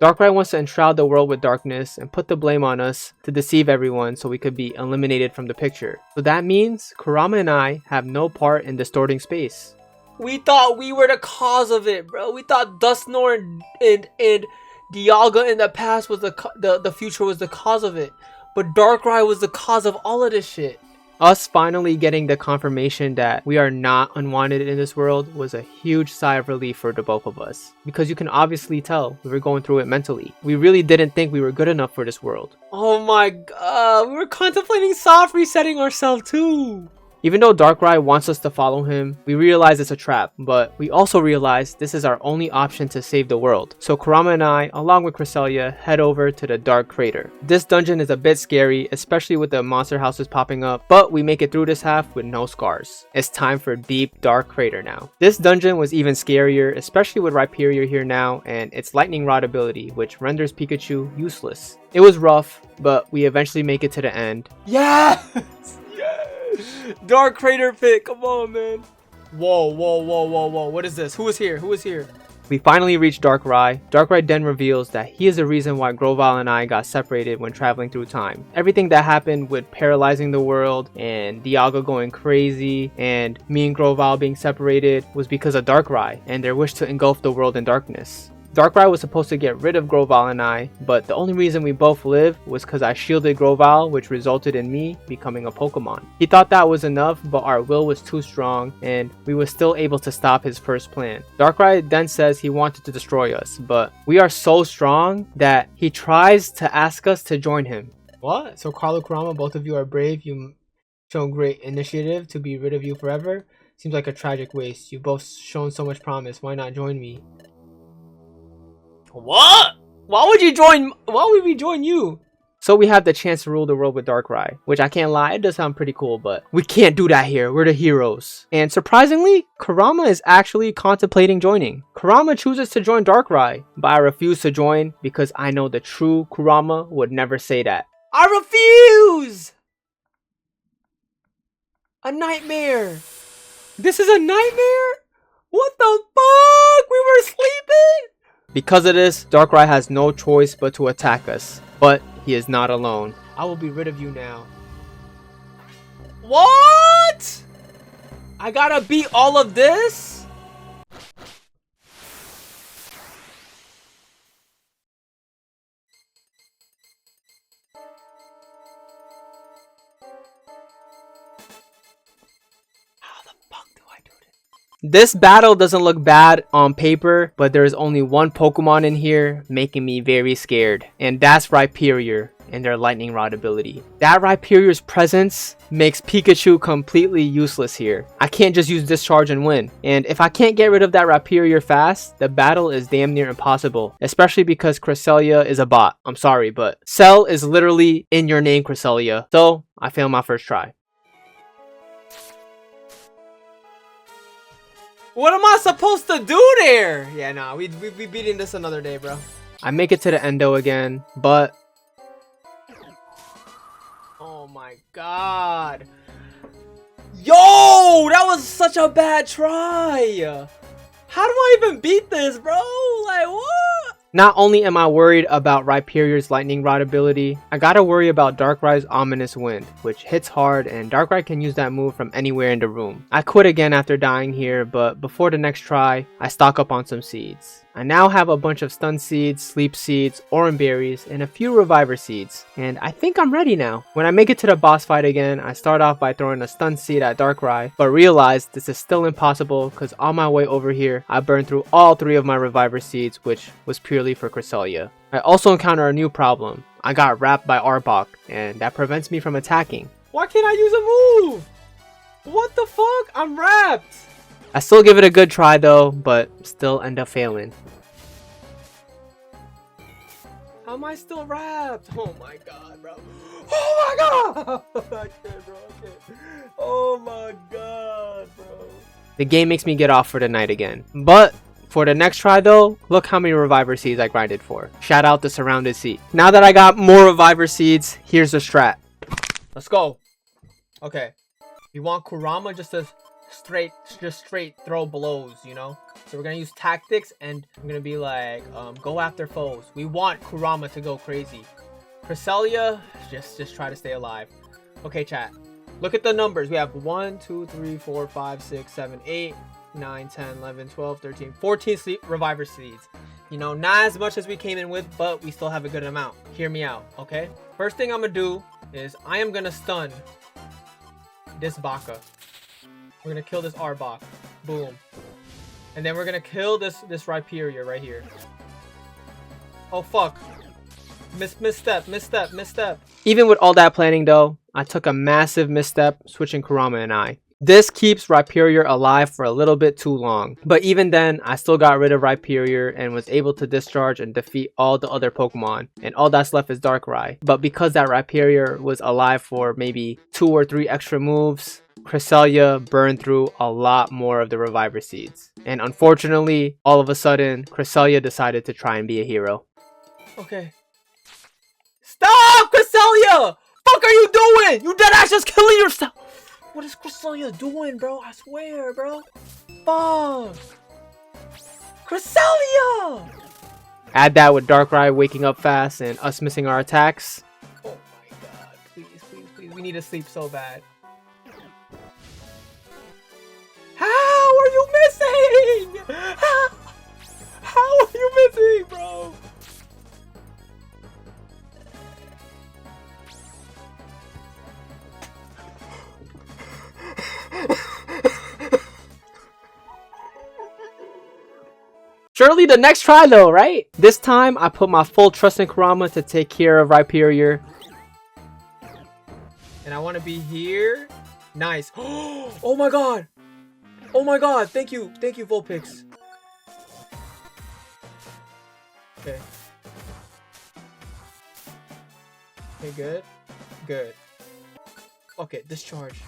Speaker 1: Darkrai wants to enshroud the world with darkness and put the blame on us to deceive everyone so we could be eliminated from the picture. So that means Kurama and I have no part in distorting space. We thought we were the cause of it, bro. We thought Dusknoir and Dialga in the past was the future was the cause of it. But Darkrai was the cause of all of this shit. Us finally getting the confirmation that we are not unwanted in this world was a huge sigh of relief for the both of us. Because you can obviously tell we were going through it mentally. We really didn't think we were good enough for this world. Oh my god, we were contemplating soft resetting ourselves too. Even though Darkrai wants us to follow him, we realize it's a trap, but we also realize this is our only option to save the world. So Kurama and I, along with Cresselia, head over to the Dark Crater. This dungeon is a bit scary, especially with the monster houses popping up, but we make it through this half with no scars. It's time for Deep Dark Crater now. This dungeon was even scarier, especially with Rhyperior here now and its Lightning Rod ability, which renders Pikachu useless. It was rough, but we eventually make it to the end. Yes! Dark Crater pit, come on, man. Whoa, whoa, whoa, whoa, whoa. What is this? Who is here? Who is here? We finally reach Darkrai. Darkrai then reveals that he is the reason why Grovyle and I got separated when traveling through time. Everything that happened with paralyzing the world and Dialga going crazy and me and Grovyle being separated was because of Darkrai and their wish to engulf the world in darkness. Darkrai was supposed to get rid of Grovyle and I, but the only reason we both lived was because I shielded Grovyle, which resulted in me becoming a Pokemon. He thought that was enough, but our will was too strong, and we were still able to stop his first plan. Darkrai then says he wanted to destroy us, but we are so strong that he tries to ask us to join him. What? So Carlo, Kurama, both of you are brave. You shown great initiative to be rid of you forever. Seems like a tragic waste. You've both shown so much promise. Why not join me? What? Why would we join you? So we have the chance to rule the world with Darkrai, which I can't lie, it does sound pretty cool, but we can't do that here. We're the heroes. And surprisingly, Kurama is actually contemplating joining. Kurama chooses to join Darkrai, but I refuse to join because I know the true Kurama would never say that. I refuse! A nightmare. This is a nightmare? What the fuck? We were sleeping? Because of this, Darkrai has no choice but to attack us. But he is not alone. I will be rid of you now. What? I gotta beat all of this? How the fuck do I do this? This battle doesn't look bad on paper, but there is only one Pokemon in here making me very scared. And that's Rhyperior and their Lightning Rod ability. That Rhyperior's presence makes Pikachu completely useless here. I can't just use Discharge and win. And if I can't get rid of that Rhyperior fast, the battle is damn near impossible. Especially because Cresselia is a bot. I'm sorry, but Cell is literally in your name, Cresselia. So I failed my first try. What am I supposed to do there? Yeah, nah, we beating this another day, bro. I make it to the Endo again, but... Oh my god. Yo, that was such a bad try. How do I even beat this, bro? Like, what? Not only am I worried about Rhyperior's Lightning Rod ability, I gotta worry about Darkrai's Ominous Wind, which hits hard and Darkrai can use that move from anywhere in the room. I quit again after dying here, but before the next try, I stock up on some seeds. I now have a bunch of Stun Seeds, Sleep Seeds, Oran Berries, and a few Reviver Seeds, and I think I'm ready now. When I make it to the boss fight again, I start off by throwing a Stun Seed at Darkrai, but realize this is still impossible because on my way over here, I burned through all 3 of my Reviver Seeds, which was purely for Cresselia. I also encounter a new problem. I got wrapped by Arbok, and that prevents me from attacking. Why can't I use a move? What the fuck? I'm wrapped! I still give it a good try though, but still end up failing. How am I still wrapped? Oh my god, bro. Oh my god! I can't, bro. I can't. Oh my god, bro. The game makes me get off for the night again. But for the next try though, look how many Reviver Seeds I grinded for. Shout out the Surrounded Seed. Now that I got more Reviver Seeds, here's the strat. Let's go. Okay. You want Kurama just to straight throw blows, you know? So we're gonna use tactics and I'm gonna be like, go after foes. We want Kurama to go crazy. Cresselia, just try to stay alive. Okay, chat. Look at the numbers. We have 1, 2, 3, 4, 5, 6, 7, 8, 9, 10, 11, 12, 13, 14 Reviver Seeds. You know, not as much as we came in with, but we still have a good amount. Hear me out, okay? First thing I'm gonna do is I am gonna stun this Baka. We're gonna kill this Arbok. Boom. And then we're gonna kill this Rhyperior right here. Oh fuck. Misstep. Even with all that planning though, I took a massive misstep switching Kurama and I. This keeps Rhyperior alive for a little bit too long. But even then, I still got rid of Rhyperior and was able to discharge and defeat all the other Pokemon. And all that's left is Darkrai. But because that Rhyperior was alive for maybe 2 or 3 extra moves, Cresselia burned through a lot more of the Reviver Seeds. And unfortunately, all of a sudden, Cresselia decided to try and be a hero. Okay. Stop, Cresselia! Fuck are you doing? You deadass just killing yourself! What is Cresselia doing, bro? I swear, bro. Fuck. Cresselia! Add that with Darkrai waking up fast and us missing our attacks. Oh my god, please, please, please. We need to sleep so bad. How are you missing? How are you missing, bro? Surely the next try though, right? This time I put my full trust in Kurama to take care of Rhyperior. And I want to be here. Nice. Oh my god. Oh my god. Thank you. Thank you, Vulpix. Okay. Okay, good. Good. Okay, discharge.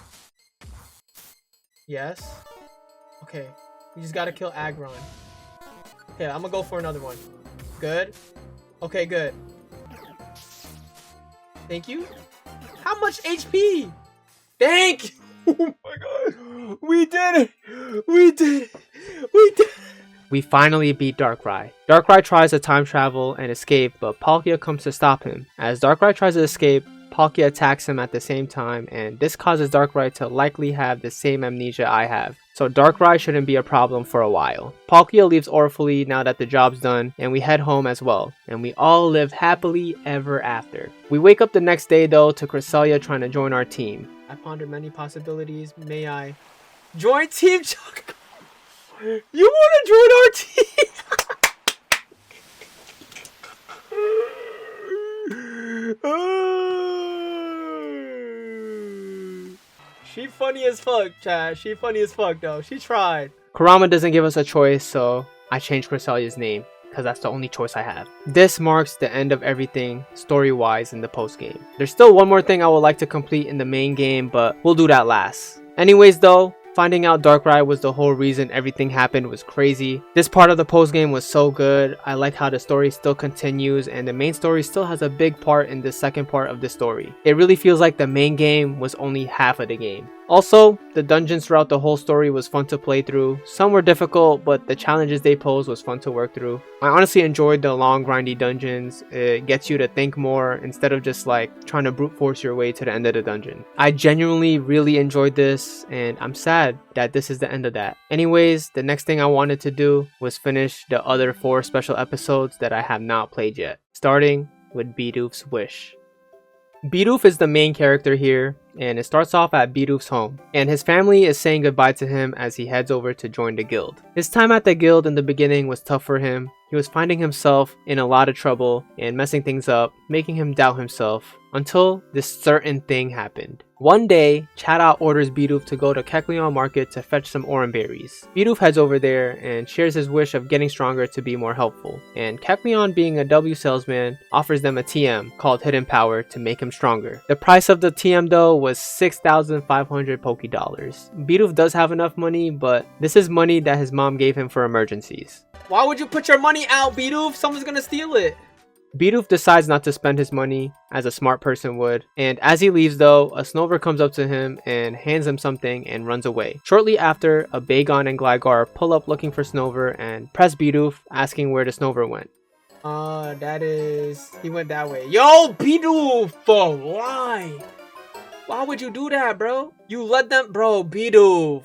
Speaker 1: Yes. Okay. We just gotta kill Aggron. Okay, I'm gonna go for another one. Good. Okay, good. Thank you. How much HP? Thank you. Oh my god. We did it. We did it. We did it. We finally beat Darkrai. Darkrai tries to time travel and escape, but Palkia comes to stop him. As Darkrai tries to escape, Palkia attacks him at the same time, and this causes Darkrai to likely have the same amnesia I have. So Darkrai shouldn't be a problem for a while. Palkia leaves Orphaley now that the job's done, and we head home as well, and we all live happily ever after. We wake up the next day though to Cresselia trying to join our team. I pondered many possibilities. May I join Team Choco? You want to join our team? She funny as fuck, chat. She funny as fuck, though. She tried. Kurama doesn't give us a choice, so I changed Cresselia's name, because that's the only choice I have. This marks the end of everything, story-wise, in the post-game. There's still one more thing I would like to complete in the main game, but we'll do that last. Anyways, though, finding out Darkrai was the whole reason everything happened was crazy. This part of the post-game was so good. I like how the story still continues and the main story still has a big part in the second part of the story. It really feels like the main game was only half of the game. Also, the dungeons throughout the whole story was fun to play through. Some were difficult, but the challenges they posed was fun to work through. I honestly enjoyed the long grindy dungeons. It gets you to think more instead of just like trying to brute force your way to the end of the dungeon. I genuinely really enjoyed this and I'm sad that this is the end of that. Anyways, the next thing I wanted to do was finish the other 4 special episodes that I have not played yet. Starting with Bidoof's Wish. Bidoof is the main character here, and it starts off at Bidoof's home, and his family is saying goodbye to him as he heads over to join the guild. His time at the guild in the beginning was tough for him. He was finding himself in a lot of trouble and messing things up, making him doubt himself, until this certain thing happened. One day, SHOUTOUT orders Bidoof to go to Kecleon Market to fetch some orange berries. Bidoof heads over there and shares his wish of getting stronger to be more helpful, and Kecleon, being a W salesman, offers them a TM called Hidden Power to make him stronger. The price of the TM though was 6,500 Poké Dollars. Bidoof does have enough money, but this is money that his mom gave him for emergencies. Why would you put your money out, Bidoof? Someone's gonna steal it. Bidoof decides not to spend his money as a smart person would, and as he leaves though, a Snover comes up to him and hands him something and runs away. Shortly after, a Bagon and Gligar pull up looking for Snover and press Bidoof, asking where the Snover went. He went that way. Yo, Bidoof! Why? Why would you do that, bro? You let them, bro, Bidoof.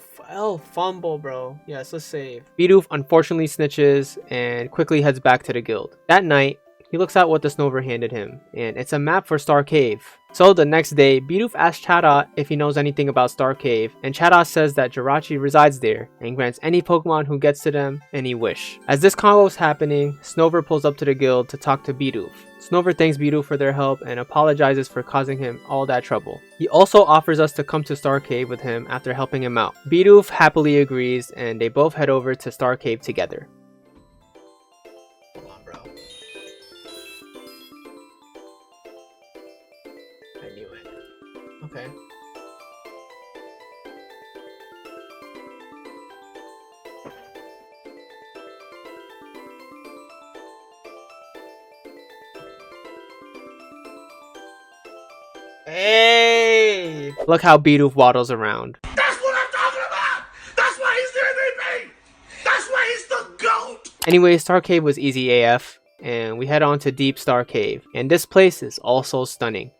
Speaker 1: Fumble, bro. Yes, let's save. Bidoof unfortunately snitches and quickly heads back to the guild. That night, he looks at what the Snover handed him, and it's a map for Star Cave. So the next day, Bidoof asks SHOUTOUT if he knows anything about Star Cave, and SHOUTOUT says that Jirachi resides there, and grants any Pokemon who gets to them any wish. As this combo is happening, Snover pulls up to the guild to talk to Bidoof. Snover thanks Bidoof for their help and apologizes for causing him all that trouble. He also offers us to come to Star Cave with him after helping him out. Bidoof happily agrees, and they both head over to Star Cave together. Okay. Hey! Look how Bidoof waddles around.
Speaker 2: That's what I'm talking about! That's why he's the MVP! That's why he's the GOAT!
Speaker 1: Anyway, Star Cave was easy AF, and we head on to Deep Star Cave, and this place is also stunning.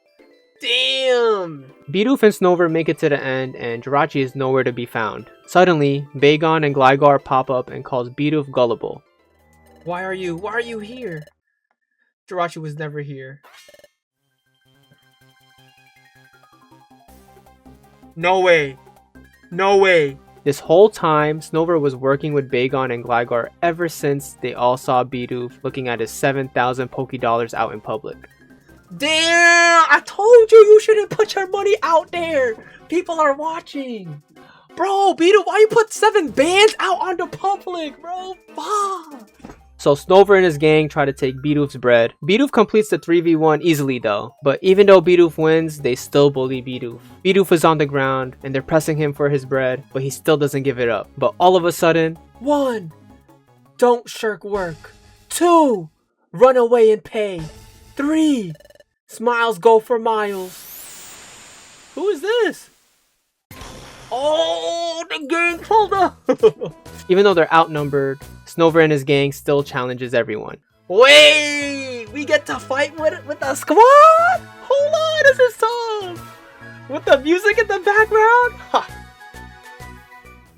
Speaker 1: Damn! Bidoof and Snover make it to the end, and Jirachi is nowhere to be found. Suddenly, Bagon and Gligar pop up and calls Bidoof gullible. Why are you here? Jirachi was never here. No way! No way! This whole time, Snover was working with Bagon and Gligar ever since they all saw Bidoof looking at his 7,000 Poké-Dollars out in public. Damn! I told you shouldn't put your money out there! People are watching! Bro, Bidoof, why you put 7 bands out on the public, bro? Fuck! So Snover and his gang try to take Bidoof's bread. Bidoof completes the 3v1 easily though, but even though Bidoof wins, they still bully Bidoof. Bidoof is on the ground and they're pressing him for his bread, but he still doesn't give it up. But all of a sudden, 1. Don't shirk work. 2. Run away and pay. 3. Smiles go for miles. Who is this? Oh, the gang pulled up. Even though they're outnumbered, Snover and his gang still challenges everyone. Wait, we get to fight with the squad? Hold on, this is tough. With the music in the background? Ha.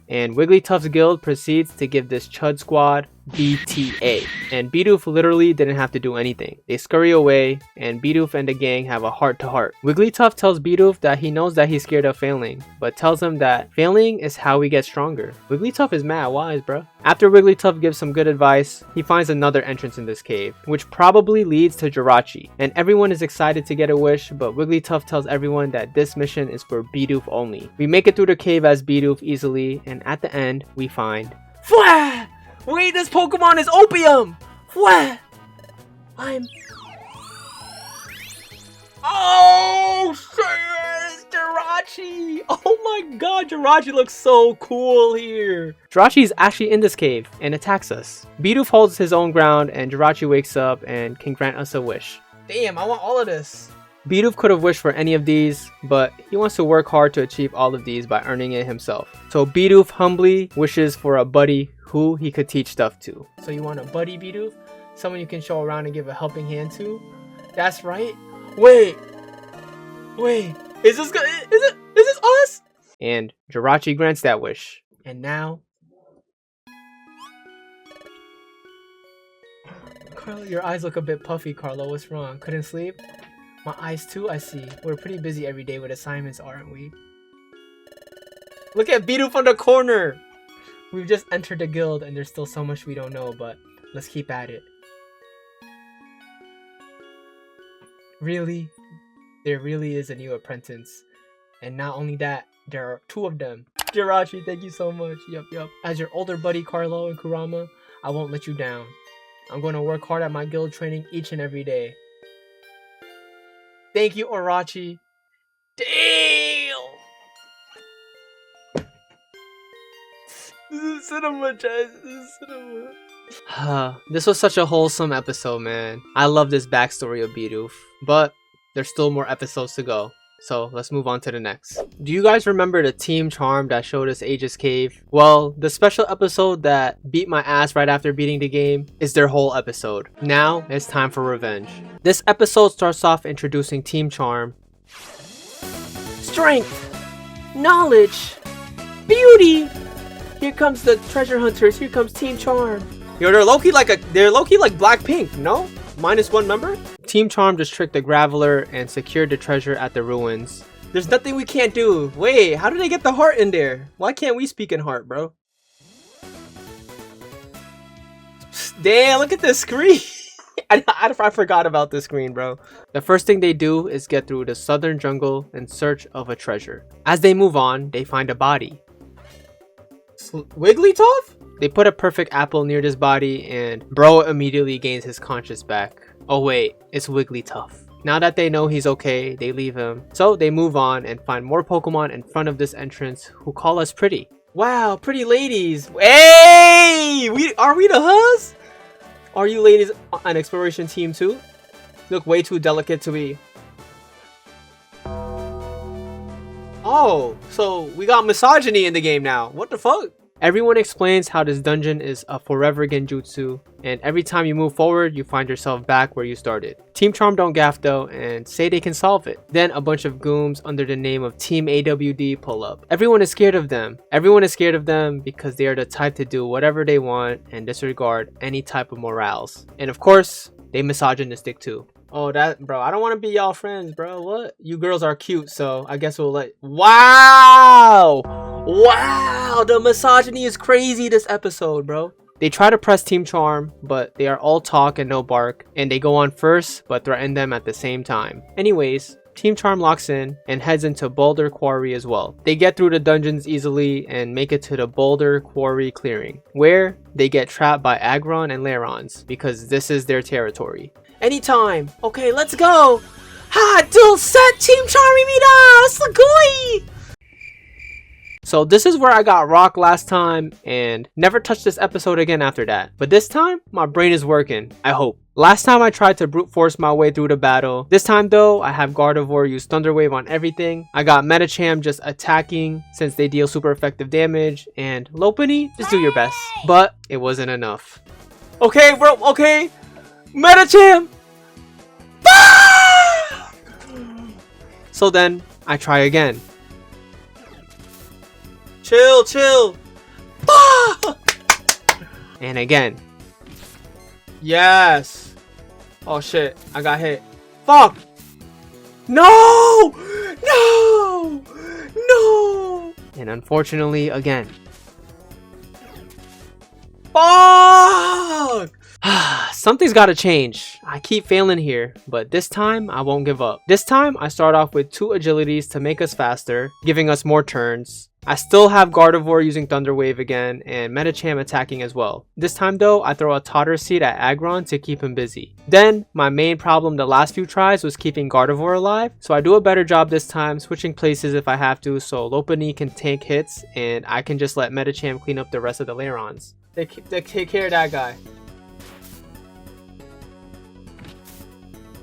Speaker 1: And Wigglytuff's guild proceeds to give this chud squad BTA. And Bidoof literally didn't have to do anything. They scurry away, and Bidoof and the gang have a heart-to-heart. Wigglytuff tells Bidoof that he knows that he's scared of failing, but tells him that failing is how we get stronger. Wigglytuff is mad wise, bro. After Wigglytuff gives some good advice, he finds another entrance in this cave, which probably leads to Jirachi. And everyone is excited to get a wish, but Wigglytuff tells everyone that this mission is for Bidoof only. We make it through the cave as Bidoof easily, and at the end, we find... Fwah! Wait, this Pokemon is opium! What? Oh, shit! It's Jirachi! Oh my god, Jirachi looks so cool here! Jirachi is actually in this cave and attacks us. Bidoof holds his own ground and Jirachi wakes up and can grant us a wish. Damn, I want all of this! Bidoof could have wished for any of these, but he wants to work hard to achieve all of these by earning it himself. So Bidoof humbly wishes for a buddy who he could teach stuff to. So you want a buddy, Bidoof? Someone you can show around and give a helping hand to? That's right. Wait, is this us? And Jirachi grants that wish. And now, Carlo, your eyes look a bit puffy, Carlo. What's wrong? Couldn't sleep? My eyes too, I see. We're pretty busy every day with assignments, aren't we? Look at Bidoof on the corner! We've just entered the guild and there's still so much we don't know, but let's keep at it. Really? There really is a new apprentice. And not only that, there are 2 of them. Jirachi, thank you so much. Yup. As your older buddy Carlo and Kurama, I won't let you down. I'm going to work hard at my guild training each and every day. Thank you, Orochi. Damn! This is cinema, guys. This is cinema. This was such a wholesome episode, man. I love this backstory of Bidoof. But there's still more episodes to go. So let's move on to the next. Do you guys remember the Team Charm that showed us Aegis Cave? Well, the special episode that beat my ass right after beating the game is their whole episode. Now it's time for revenge. This episode starts off introducing Team Charm. Strength, knowledge, beauty. Here comes the treasure hunters. Here comes Team Charm. Yo, they're low-key like Blackpink, no? -1 member? Team Charm just tricked the Graveler and secured the treasure at the ruins. There's nothing we can't do. Wait, how did they get the heart in there? Why can't we speak in heart, bro? Damn, look at this screen. I forgot about this screen, bro. The first thing they do is get through the southern jungle in search of a treasure. As they move on, they find a body. Wigglytuff? They put a perfect apple near this body and bro immediately gains his conscience back. Oh wait, it's Wigglytuff. Now that they know he's okay, they leave him. So they move on and find more Pokemon in front of this entrance who call us pretty. Wow, pretty ladies. Hey! Are we the Hus? Are you ladies on exploration team too? Look way too delicate to be. Oh, so we got misogyny in the game now. What the fuck? Everyone explains how this dungeon is a forever genjutsu, and every time you move forward, you find yourself back where you started. Team Charm don't gaff though and say they can solve it. Then a bunch of gooms under the name of Team AWD pull up. Everyone is scared of them. Everyone is scared of them because they are the type to do whatever they want and disregard any type of morals. And of course, they misogynistic too. Oh, that, bro, I don't want to be y'all friends, bro. What? You girls are cute, so I guess we'll let... Wow! Wow! The misogyny is crazy this episode, bro. They try to press Team Charm, but they are all talk and no bark, and they go on first, but threaten them at the same time. Anyways, Team Charm locks in and heads into Boulder Quarry as well. They get through the dungeons easily and make it to the Boulder Quarry clearing, where they get trapped by Aggron and Lairons, because this is their territory. Anytime. Okay, let's go. Ha! Dual set Team Charmimida! Sugoi! So this is where I got rocked last time and never touched this episode again after that. But this time, my brain is working. I hope. Last time I tried to brute force my way through the battle. This time though, I have Gardevoir use Thunder Wave on everything. I got Medicham just attacking since they deal super effective damage. And Lopunny, just do your best. But it wasn't enough. Okay, bro, okay. Medicham! Ah! So then, I try again. Chill, chill. Ah! And again. Yes. Oh shit, I got hit. Fuck! No! No! No! And unfortunately, again. Fuck! Something's gotta change. I keep failing here, but this time I won't give up. This time I start off with 2 agilities to make us faster, giving us more turns. I still have Gardevoir using Thunder Wave again and Medicham attacking as well. This time though, I throw a Totter Seed at Aggron to keep him busy. Then, my main problem the last few tries was keeping Gardevoir alive, so I do a better job this time, switching places if I have to so Lopunny can tank hits and I can just let Medicham clean up the rest of the Lairons. They take care of that guy.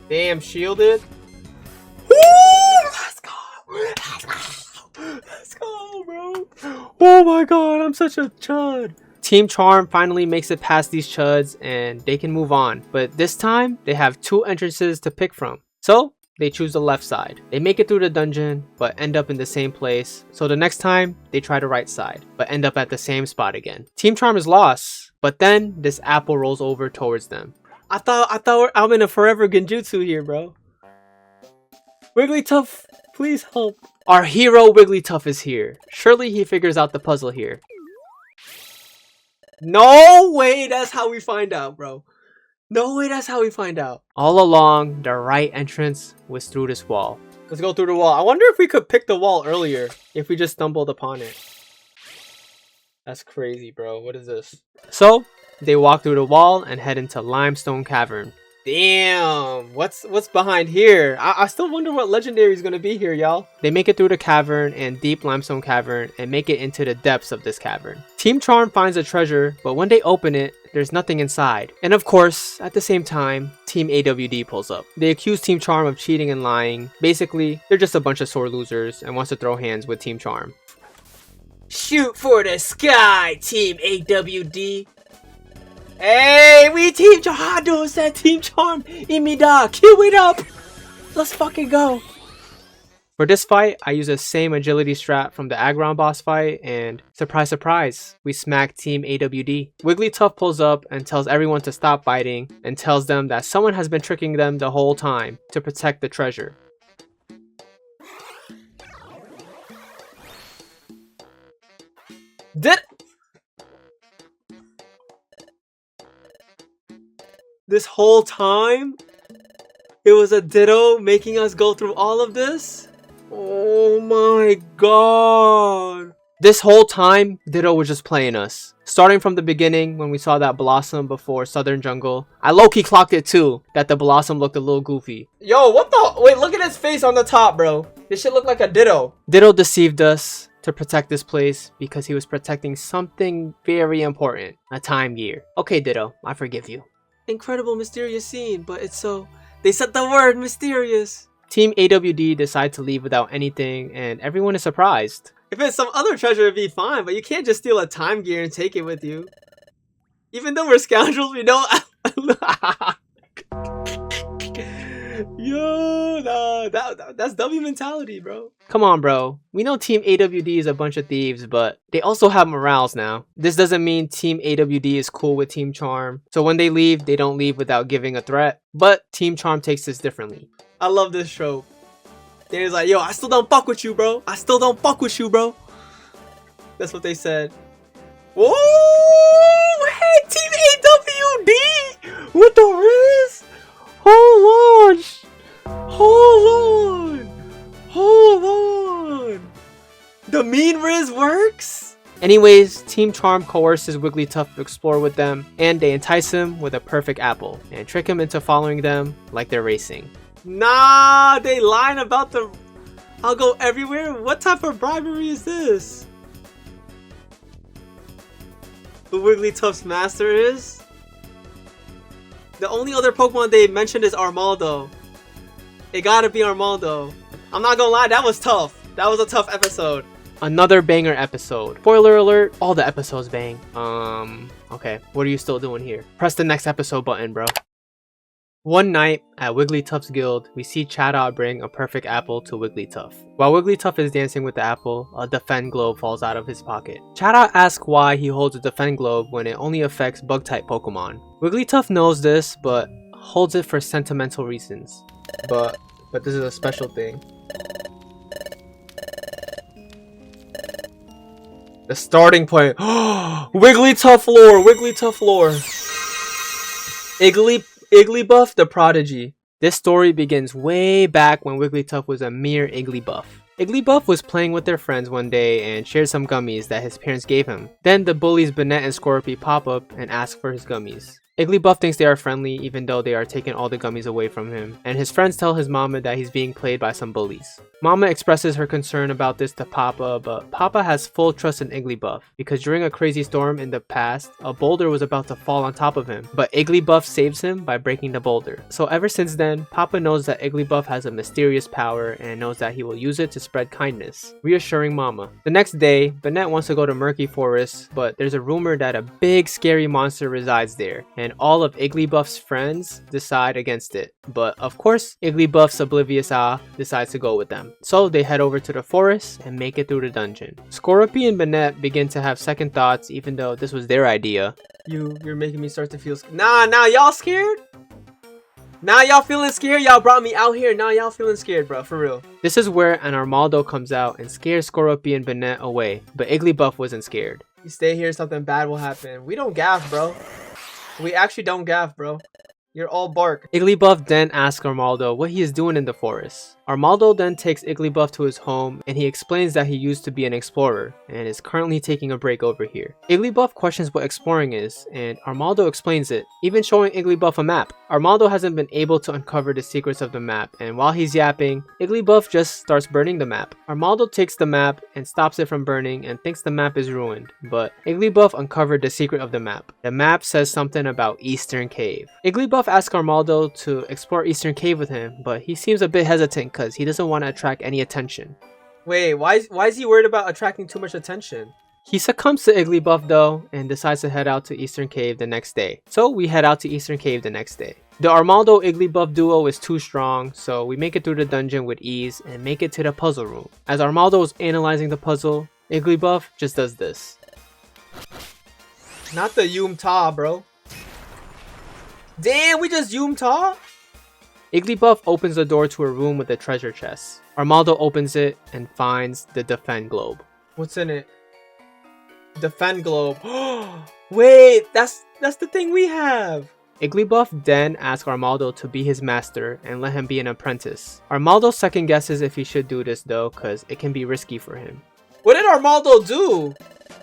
Speaker 1: Damn, shielded. Woo! Let's go! Let's go! Let's go, bro! Oh my god, I'm such a chud. Team Charm finally makes it past these chuds and they can move on. But this time, they have 2 entrances to pick from. So, they choose the left side. They make it through the dungeon, but end up in the same place. So the next time, they try the right side, but end up at the same spot again. Team Charm is lost, but then this apple rolls over towards them. I thought I'm in a forever genjutsu here, bro. Wigglytuff, please help. Our hero Wigglytuff is here. Surely he figures out the puzzle here. No way, that's how we find out, bro. No way, that's how we find out. All along, the right entrance was through this wall. Let's go through the wall. I wonder if we could pick the wall earlier if we just stumbled upon it. That's crazy, bro. What is this? So, they walk through the wall and head into Limestone Cavern. Damn, what's behind here? I still wonder what legendary is gonna be here, y'all. They make it through the cavern and deep limestone cavern and make it into the depths of this cavern. Team Charm finds a treasure, but when they open it, there's nothing inside. And of course, at the same time, Team AWD pulls up. They accuse Team Charm of cheating and lying. Basically, they're just a bunch of sore losers and wants to throw hands with Team Charm. Shoot for the sky, Team AWD. Hey, we Team Charm. Dude said Team Charm. Imida, cue it up. Let's fucking go. For this fight, I use the same agility strat from the Aggron boss fight, and surprise, surprise, we smack Team AWD. Wigglytuff pulls up and tells everyone to stop fighting, and tells them that someone has been tricking them the whole time to protect the treasure. This whole time, it was a Ditto making us go through all of this? Oh my god. This whole time, Ditto was just playing us. Starting from the beginning, when we saw that Blossom before Southern Jungle, I low-key clocked it too, that the Blossom looked a little goofy. Yo, what the? Wait, look at his face on the top, bro. This shit look like a Ditto. Ditto deceived us to protect this place because he was protecting something very important, a time gear. Okay, Ditto, I forgive you. Incredible mysterious scene, but it's so... They said the word mysterious. Team AWD decide to leave without anything and everyone is surprised. If it's some other treasure, it'd be fine, but you can't just steal a time gear and take it with you. Even though we're scoundrels, we know. Yo, nah, that's W mentality, bro. Come on, bro. We know Team AWD is a bunch of thieves, but they also have morals now. This doesn't mean Team AWD is cool with Team Charm. So when they leave, they don't leave without giving a threat. But Team Charm takes this differently. I love this trope. They're like, yo, I still don't fuck with you, bro. I still don't fuck with you, bro. That's what they said. Whoa! Hey, Team AWD! With the Riz! Hold on! Hold on! Hold on! The mean Riz works? Anyways, Team Charm coerces Wigglytuff to explore with them, and they entice him with a perfect apple, and trick him into following them like they're racing. Nah, they lying about the... I'll go everywhere? What type of bribery is this? Who Wigglytuff's master is? The only other Pokemon they mentioned is Armaldo. It gotta be Armaldo. I'm not gonna lie, that was tough. That was a tough episode. Another banger episode. Spoiler alert, all the episodes bang. Okay, what are you still doing here? Press the next episode button, bro. One night at Wigglytuff's guild, we see SHOUTOUT bring a perfect apple to Wigglytuff. While Wigglytuff is dancing with the apple, a defend globe falls out of his pocket. SHOUTOUT asks why he holds a defend globe when it only affects bug-type Pokemon. Wigglytuff knows this, but holds it for sentimental reasons. But this is a special thing. The starting point. Wigglytuff lore! Wigglytuff lore! Igglybuff the Prodigy. This story begins way back when Wigglytuff was a mere Igglybuff. Igglybuff was playing with their friends one day and shared some gummies that his parents gave him. Then the bullies Banette and Scorpy pop up and ask for his gummies. Igglybuff thinks they are friendly even though they are taking all the gummies away from him, and his friends tell his mama that he's being played by some bullies. Mama expresses her concern about this to Papa, but Papa has full trust in Igglybuff because during a crazy storm in the past, a boulder was about to fall on top of him, but Igglybuff saves him by breaking the boulder. So ever since then, Papa knows that Igglybuff has a mysterious power and knows that he will use it to spread kindness, reassuring Mama. The next day, Banette wants to go to Murky Forest, but there's a rumor that a big scary monster resides there, and all of Igglybuff's friends decide against it. But of course, Igglybuff's oblivious decides to go with them. So they head over to the forest and make it through the dungeon. Scorpy and Banette begin to have second thoughts even though this was their idea. You're making me start to feel scared. Nah, y'all scared? Now y'all feeling scared? Y'all brought me out here. Now y'all feeling scared, bro. For real. This is where an Armaldo comes out and scares Scorpy and Banette away. But Igglybuff wasn't scared. You stay here, something bad will happen. We don't gaff, bro. We actually don't gaff, bro. You're all bark. Igglybuff then asks Armaldo what he is doing in the forest. Armaldo then takes Igglybuff to his home and he explains that he used to be an explorer and is currently taking a break over here. Igglybuff questions what exploring is and Armaldo explains it, even showing Igglybuff a map. Armaldo hasn't been able to uncover the secrets of the map, and while he's yapping, Igglybuff just starts burning the map. Armaldo takes the map and stops it from burning and thinks the map is ruined, but Igglybuff uncovered the secret of the map. The map says something about Eastern Cave. Igglybuff asks Armaldo to explore Eastern Cave with him, but he seems a bit hesitant because he doesn't want to attract any attention. Wait, why is he worried about attracting too much attention? He succumbs to Igglybuff though and decides to head out to Eastern Cave the next day. So we head out to Eastern Cave the next day. The Armaldo Igglybuff duo is too strong, so we make it through the dungeon with ease and make it to the puzzle room. As Armaldo is analyzing the puzzle, Igglybuff just does this. Not the Yum-Ta, bro. Damn, we just Yum-Ta? Igglybuff opens the door to a room with a treasure chest. Armaldo opens it and finds the defend globe. What's in it? Defend globe. Wait, that's the thing we have. Igglybuff then asks Armaldo to be his master and let him be an apprentice. Armaldo second guesses if he should do this though, cause it can be risky for him. What did Armaldo do?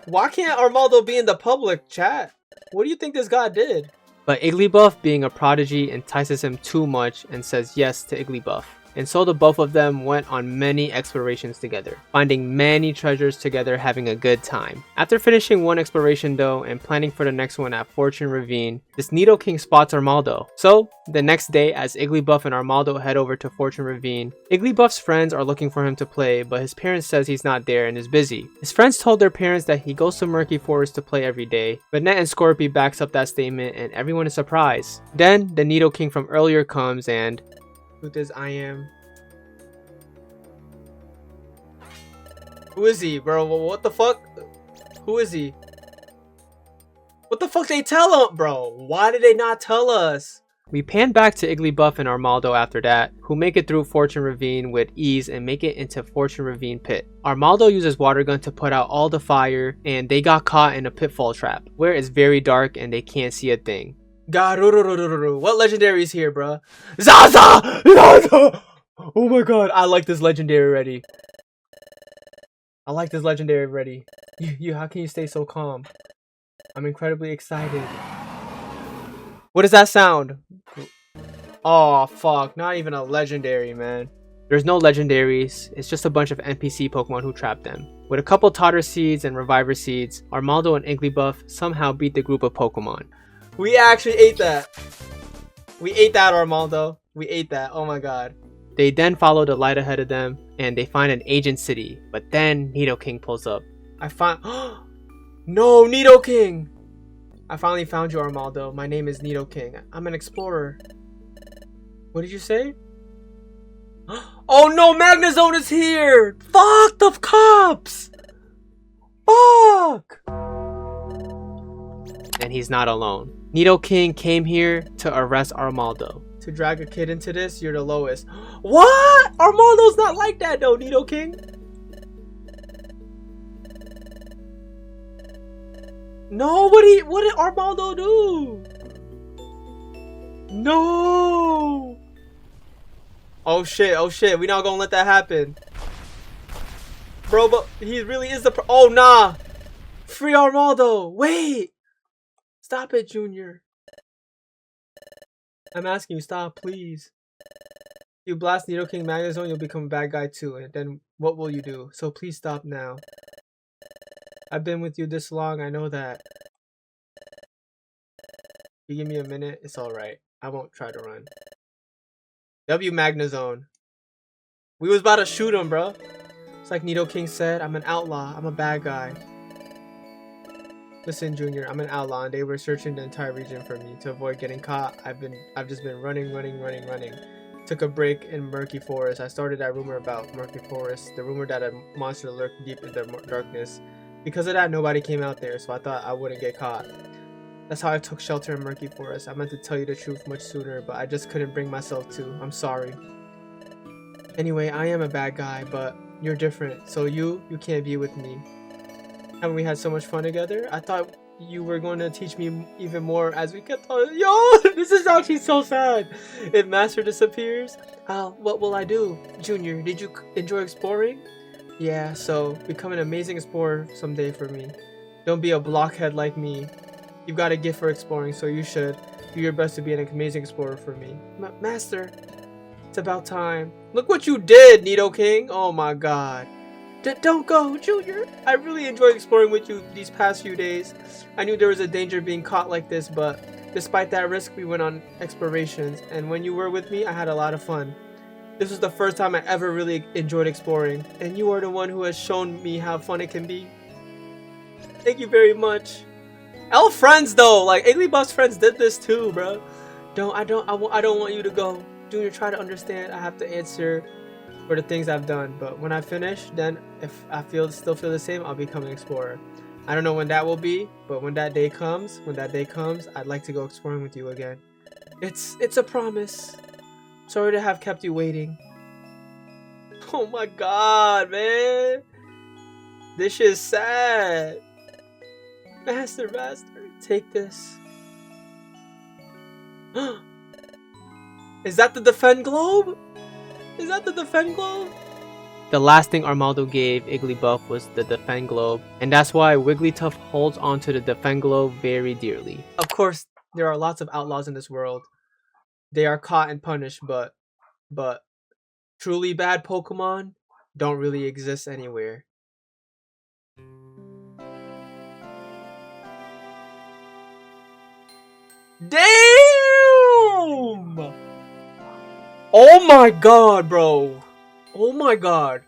Speaker 1: Why can't Armaldo be in the public, chat? What do you think this guy did? But Igglybuff, being a prodigy, entices him too much and says yes to Igglybuff. and so the both of them went on many explorations together, finding many treasures together, having a good time. After finishing one exploration though, and planning for the next one at Fortune Ravine, this Nidoking spots Armaldo. So, the next day, as Igglybuff and Armaldo head over to Fortune Ravine, Igglybuff's friends are looking for him to play, but his parents says he's not there and is busy. His friends told their parents that he goes to Murky Forest to play every day, but Net and Scorpy backs up that statement and everyone is surprised. Then, the Nidoking from earlier comes and... Truth is, I am... Who is he, bro? What the fuck? Who is he? What the fuck they tell him, bro? Why did they not tell us? We pan back to Igglybuff and Armaldo after that, who make it through Fortune Ravine with ease and make it into Fortune Ravine Pit. Armaldo uses water gun to put out all the fire, and they got caught in a pitfall trap, where it's very dark and they can't see a thing. God, what legendary is here, bro? Zaza! Zaza! Oh my god, I like this legendary already. I like this legendary already. How can you stay so calm? I'm incredibly excited. What does that sound? Oh fuck, not even a legendary, man. There's no legendaries, it's just a bunch of NPC Pokemon who trap them. With a couple Totter Seeds and Reviver Seeds, Armaldo and Igglybuff somehow beat the group of Pokemon. We actually ate that. We ate that, Armaldo. We ate that. Oh my god. They then follow the light ahead of them, and they find an Agent City. But then Nidoking pulls up. I find... No, Nidoking! I finally found you, Armaldo. My name is Nidoking. I'm an explorer. What did you say? Oh no, Magnezone is here! Fuck the cops! Fuck! And he's not alone. Nidoking came here to arrest Armaldo. To drag a kid into this, you're the lowest. What? Armaldo's not like that though, Nidoking. No, what did Armaldo do? No. Oh shit, we not gonna let that happen. Bro, but he really is the oh nah. Free Armaldo. Wait. Stop it, Junior. I'm asking you, stop, please. You blast Nidoking Magnezone, you'll become a bad guy too, and then what will you do? So please stop now. I've been with you this long, I know that. You give me a minute, it's alright. I won't try to run. W Magnezone. We was about to shoot him, bro. It's like Nidoking said, I'm an outlaw, I'm a bad guy. Listen, Junior, I'm an outlaw and they were searching the entire region for me. To avoid getting caught, I've just been running. Took a break in Murky Forest. I started that rumor about Murky Forest, the rumor that a monster lurked deep in the darkness. Because of that, nobody came out there, so I thought I wouldn't get caught. That's how I took shelter in Murky Forest. I meant to tell you the truth much sooner, but I just couldn't bring myself to. I'm sorry. Anyway, I am a bad guy, but you're different, so you can't be with me. Haven't we had so much fun together? I thought you were going to teach me even more as we kept on. Yo, this is actually so sad. If Master disappears, what will I do? Junior, did you enjoy exploring? Yeah, so become an amazing explorer someday for me. Don't be a blockhead like me. You've got a gift for exploring, so you should do your best to be an amazing explorer for me. Master, it's about time. Look what you did, Nidoking. Oh my god. Don't go, Junior. I really enjoyed exploring with you these past few days. I knew there was a danger being caught like this, but despite that risk, we went on explorations. And when you were with me, I had a lot of fun. This was the first time I ever really enjoyed exploring. And you are the one who has shown me how fun it can be. Thank you very much. Elf friends though, like Igglybuff's friends did this too, bro. I don't want you to go. Junior, try to understand. I have to answer for the things I've done, but when I finish, then if I still feel the same, I'll become an explorer. I don't know when that will be, but when that day comes, I'd like to go exploring with you again. It's a promise. Sorry to have kept you waiting. Oh my god, man. This shit's sad. Master, take this. Is that the Defend Globe? Is that the Defend Globe? The last thing Armaldo gave Igglybuff was the Defend Globe, and that's why Wigglytuff holds onto the Defend Globe very dearly. Of course, there are lots of outlaws in this world. They are caught and punished, but Truly bad Pokemon don't really exist anywhere. Damn! Oh my god, bro. Oh my god.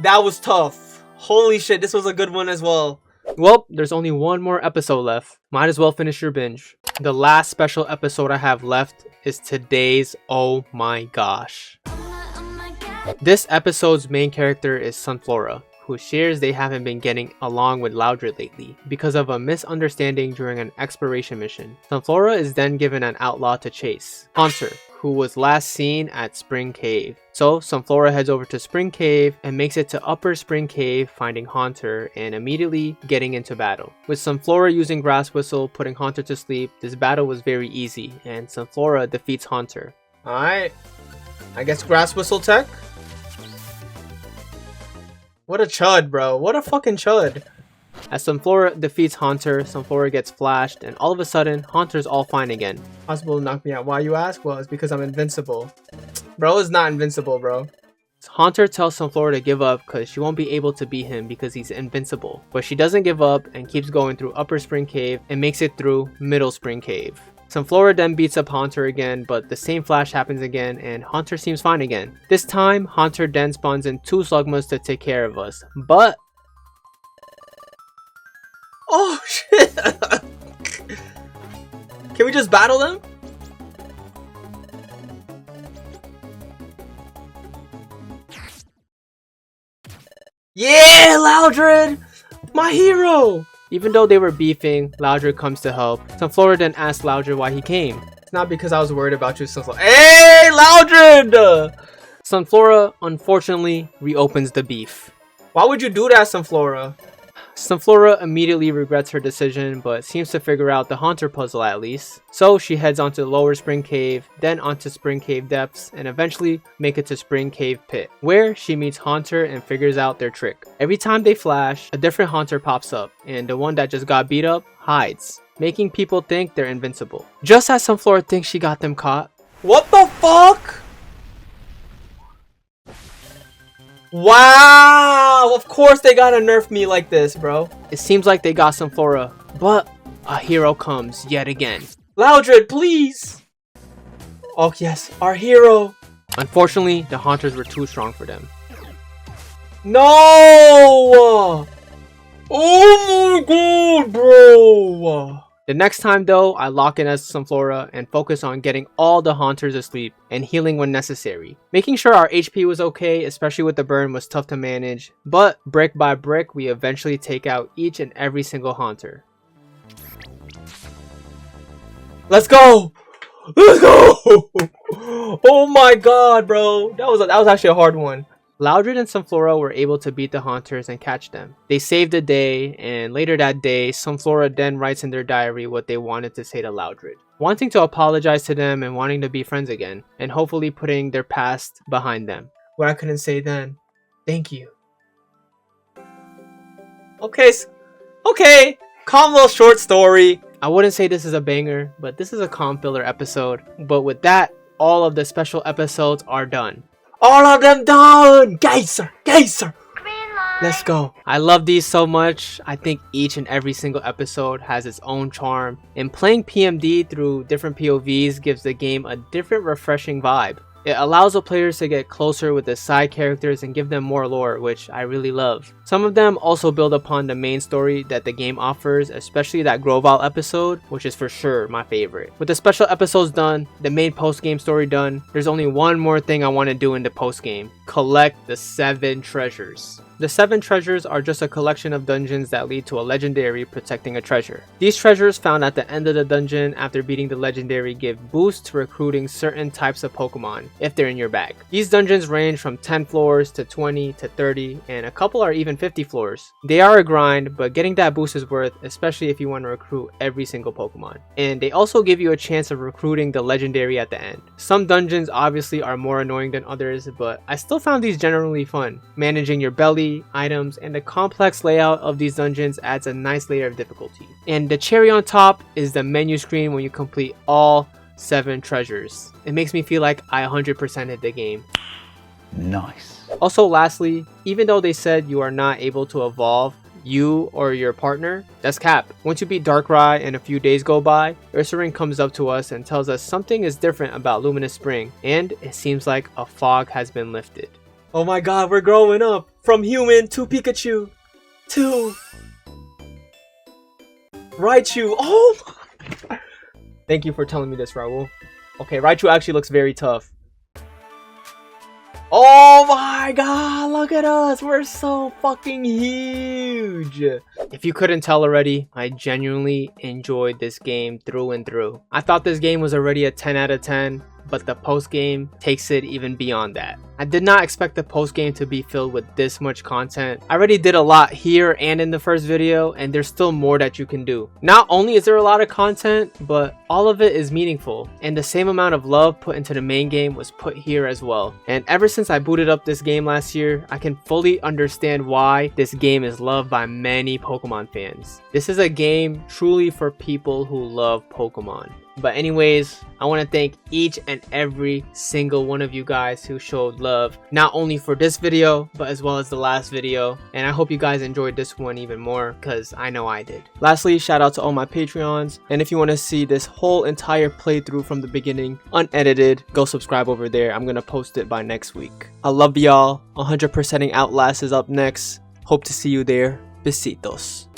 Speaker 1: That was tough. Holy shit, this was a good one as well. Well, there's only one more episode left. Might as well finish your binge. The last special episode I have left is today's Oh My Gosh. This episode's main character is Sunflora, who shares they haven't been getting along with Loudred lately because of a misunderstanding during an exploration mission. Sunflora is then given an outlaw to chase, Haunter, who was last seen at Spring Cave. So Sunflora heads over to Spring Cave and makes it to Upper Spring Cave, finding Haunter and immediately getting into battle. With Sunflora using Grass Whistle putting Haunter to sleep, this battle was very easy and Sunflora defeats Haunter. Alright, I guess Grass Whistle tech? What a chud, bro. What a fucking chud. As Sunflora defeats Haunter, Sunflora gets flashed, and all of a sudden, Haunter's all fine again. Possible to knock me out. Why, you ask? Well, it's because I'm invincible. Bro is not invincible, bro. Haunter tells Sunflora to give up because she won't be able to beat him because he's invincible. But she doesn't give up and keeps going through Upper Spring Cave and makes it through Middle Spring Cave. Sunflora then beats up Haunter again, but the same flash happens again and Haunter seems fine again. This time, Haunter then spawns in 2 Slugmas to take care of us, but... Oh shit! Can we just battle them? Yeah, Loudred! My hero! Even though they were beefing, Loudred comes to help. Sunflora then asks Loudred why he came. It's not because I was worried about you, Sunflora. Hey, Loudred! Sunflora, unfortunately, reopens the beef. Why would you do that, Sunflora? Sunflora immediately regrets her decision, but seems to figure out the Haunter puzzle at least. So she heads onto Lower Spring Cave, then onto Spring Cave Depths, and eventually make it to Spring Cave Pit, where she meets Haunter and figures out their trick. Every time they flash, a different Haunter pops up, and the one that just got beat up hides, making people think they're invincible. Just as Sunflora thinks she got them caught. What the fuck? Wow, of course they gotta nerf me like this, bro. It seems like they got Sunflora, but a hero comes yet again. Loudred, please! Oh yes, our hero! Unfortunately, the Haunters were too strong for them. No! Oh my god, bro! The next time though, I lock in as Sunflora and focus on getting all the Haunters asleep and healing when necessary. Making sure our HP was okay, especially with the burn, was tough to manage, but brick by brick, we eventually take out each and every single Haunter. Let's go! Let's go! Oh my god, bro. That was actually a hard one. Loudred and Sunflora were able to beat the Haunters and catch them. They saved the day, and later that day, Sunflora then writes in their diary what they wanted to say to Loudred, wanting to apologize to them and wanting to be friends again, and hopefully putting their past behind them. What I couldn't say then, thank you. Okay, calm little short story. I wouldn't say this is a banger, but this is a calm filler episode. But with that, all of the special episodes are done. All of them done! Geyser! Let's go. I love these so much. I think each and every single episode has its own charm. And playing PMD through different POVs gives the game a different refreshing vibe. It allows the players to get closer with the side characters and give them more lore, which I really love. Some of them also build upon the main story that the game offers, especially that Grovyle episode, which is for sure my favorite. With the special episodes done, the main post-game story done, there's only one more thing I want to do in the post-game. Collect the 7 treasures. The 7 treasures are just a collection of dungeons that lead to a legendary protecting a treasure. These treasures found at the end of the dungeon after beating the legendary give boosts to recruiting certain types of Pokemon if they're in your bag. These dungeons range from 10 floors to 20 to 30, and a couple are even 50 floors. They are a grind, but getting that boost is worth, especially if you want to recruit every single Pokemon. And they also give you a chance of recruiting the legendary at the end. Some dungeons obviously are more annoying than others, but I still found these generally fun. Managing your belly, items, and the complex layout of these dungeons adds a nice layer of difficulty. And the cherry on top is the menu screen when you complete all 7 treasures. It makes me feel like I 100%ed the game.
Speaker 3: Nice.
Speaker 1: Also, lastly, even though they said you are not able to evolve you or your partner, that's cap. Once you beat Darkrai and a few days go by, Ursaring comes up to us and tells us something is different about Luminous Spring, and it seems like a fog has been lifted. Oh my god, we're growing up! From human to Pikachu to Raichu! Oh my. Thank you for telling me this, Raul. Okay, Raichu actually looks very tough. Oh my god, look at us. We're so fucking huge. If you couldn't tell already, I genuinely enjoyed this game through and through. I thought this game was already a 10 out of 10, but the post game takes it even beyond that. I did not expect the post game to be filled with this much content. I already did a lot here and in the first video, and there's still more that you can do. Not only is there a lot of content, but all of it is meaningful, and the same amount of love put into the main game was put here as well. And ever since I booted up this game last year, I can fully understand why this game is loved by many Pokemon fans. This is a game truly for people who love Pokemon. But anyways, I want to thank each and every single one of you guys who showed love, not only for this video, but as well as the last video. And I hope you guys enjoyed this one even more, because I know I did. Lastly, shout out to all my Patreons. And if you want to see this whole entire playthrough from the beginning, unedited, go subscribe over there. I'm going to post it by next week. I love y'all. 100%ing Outlast is up next. Hope to see you there. Besitos.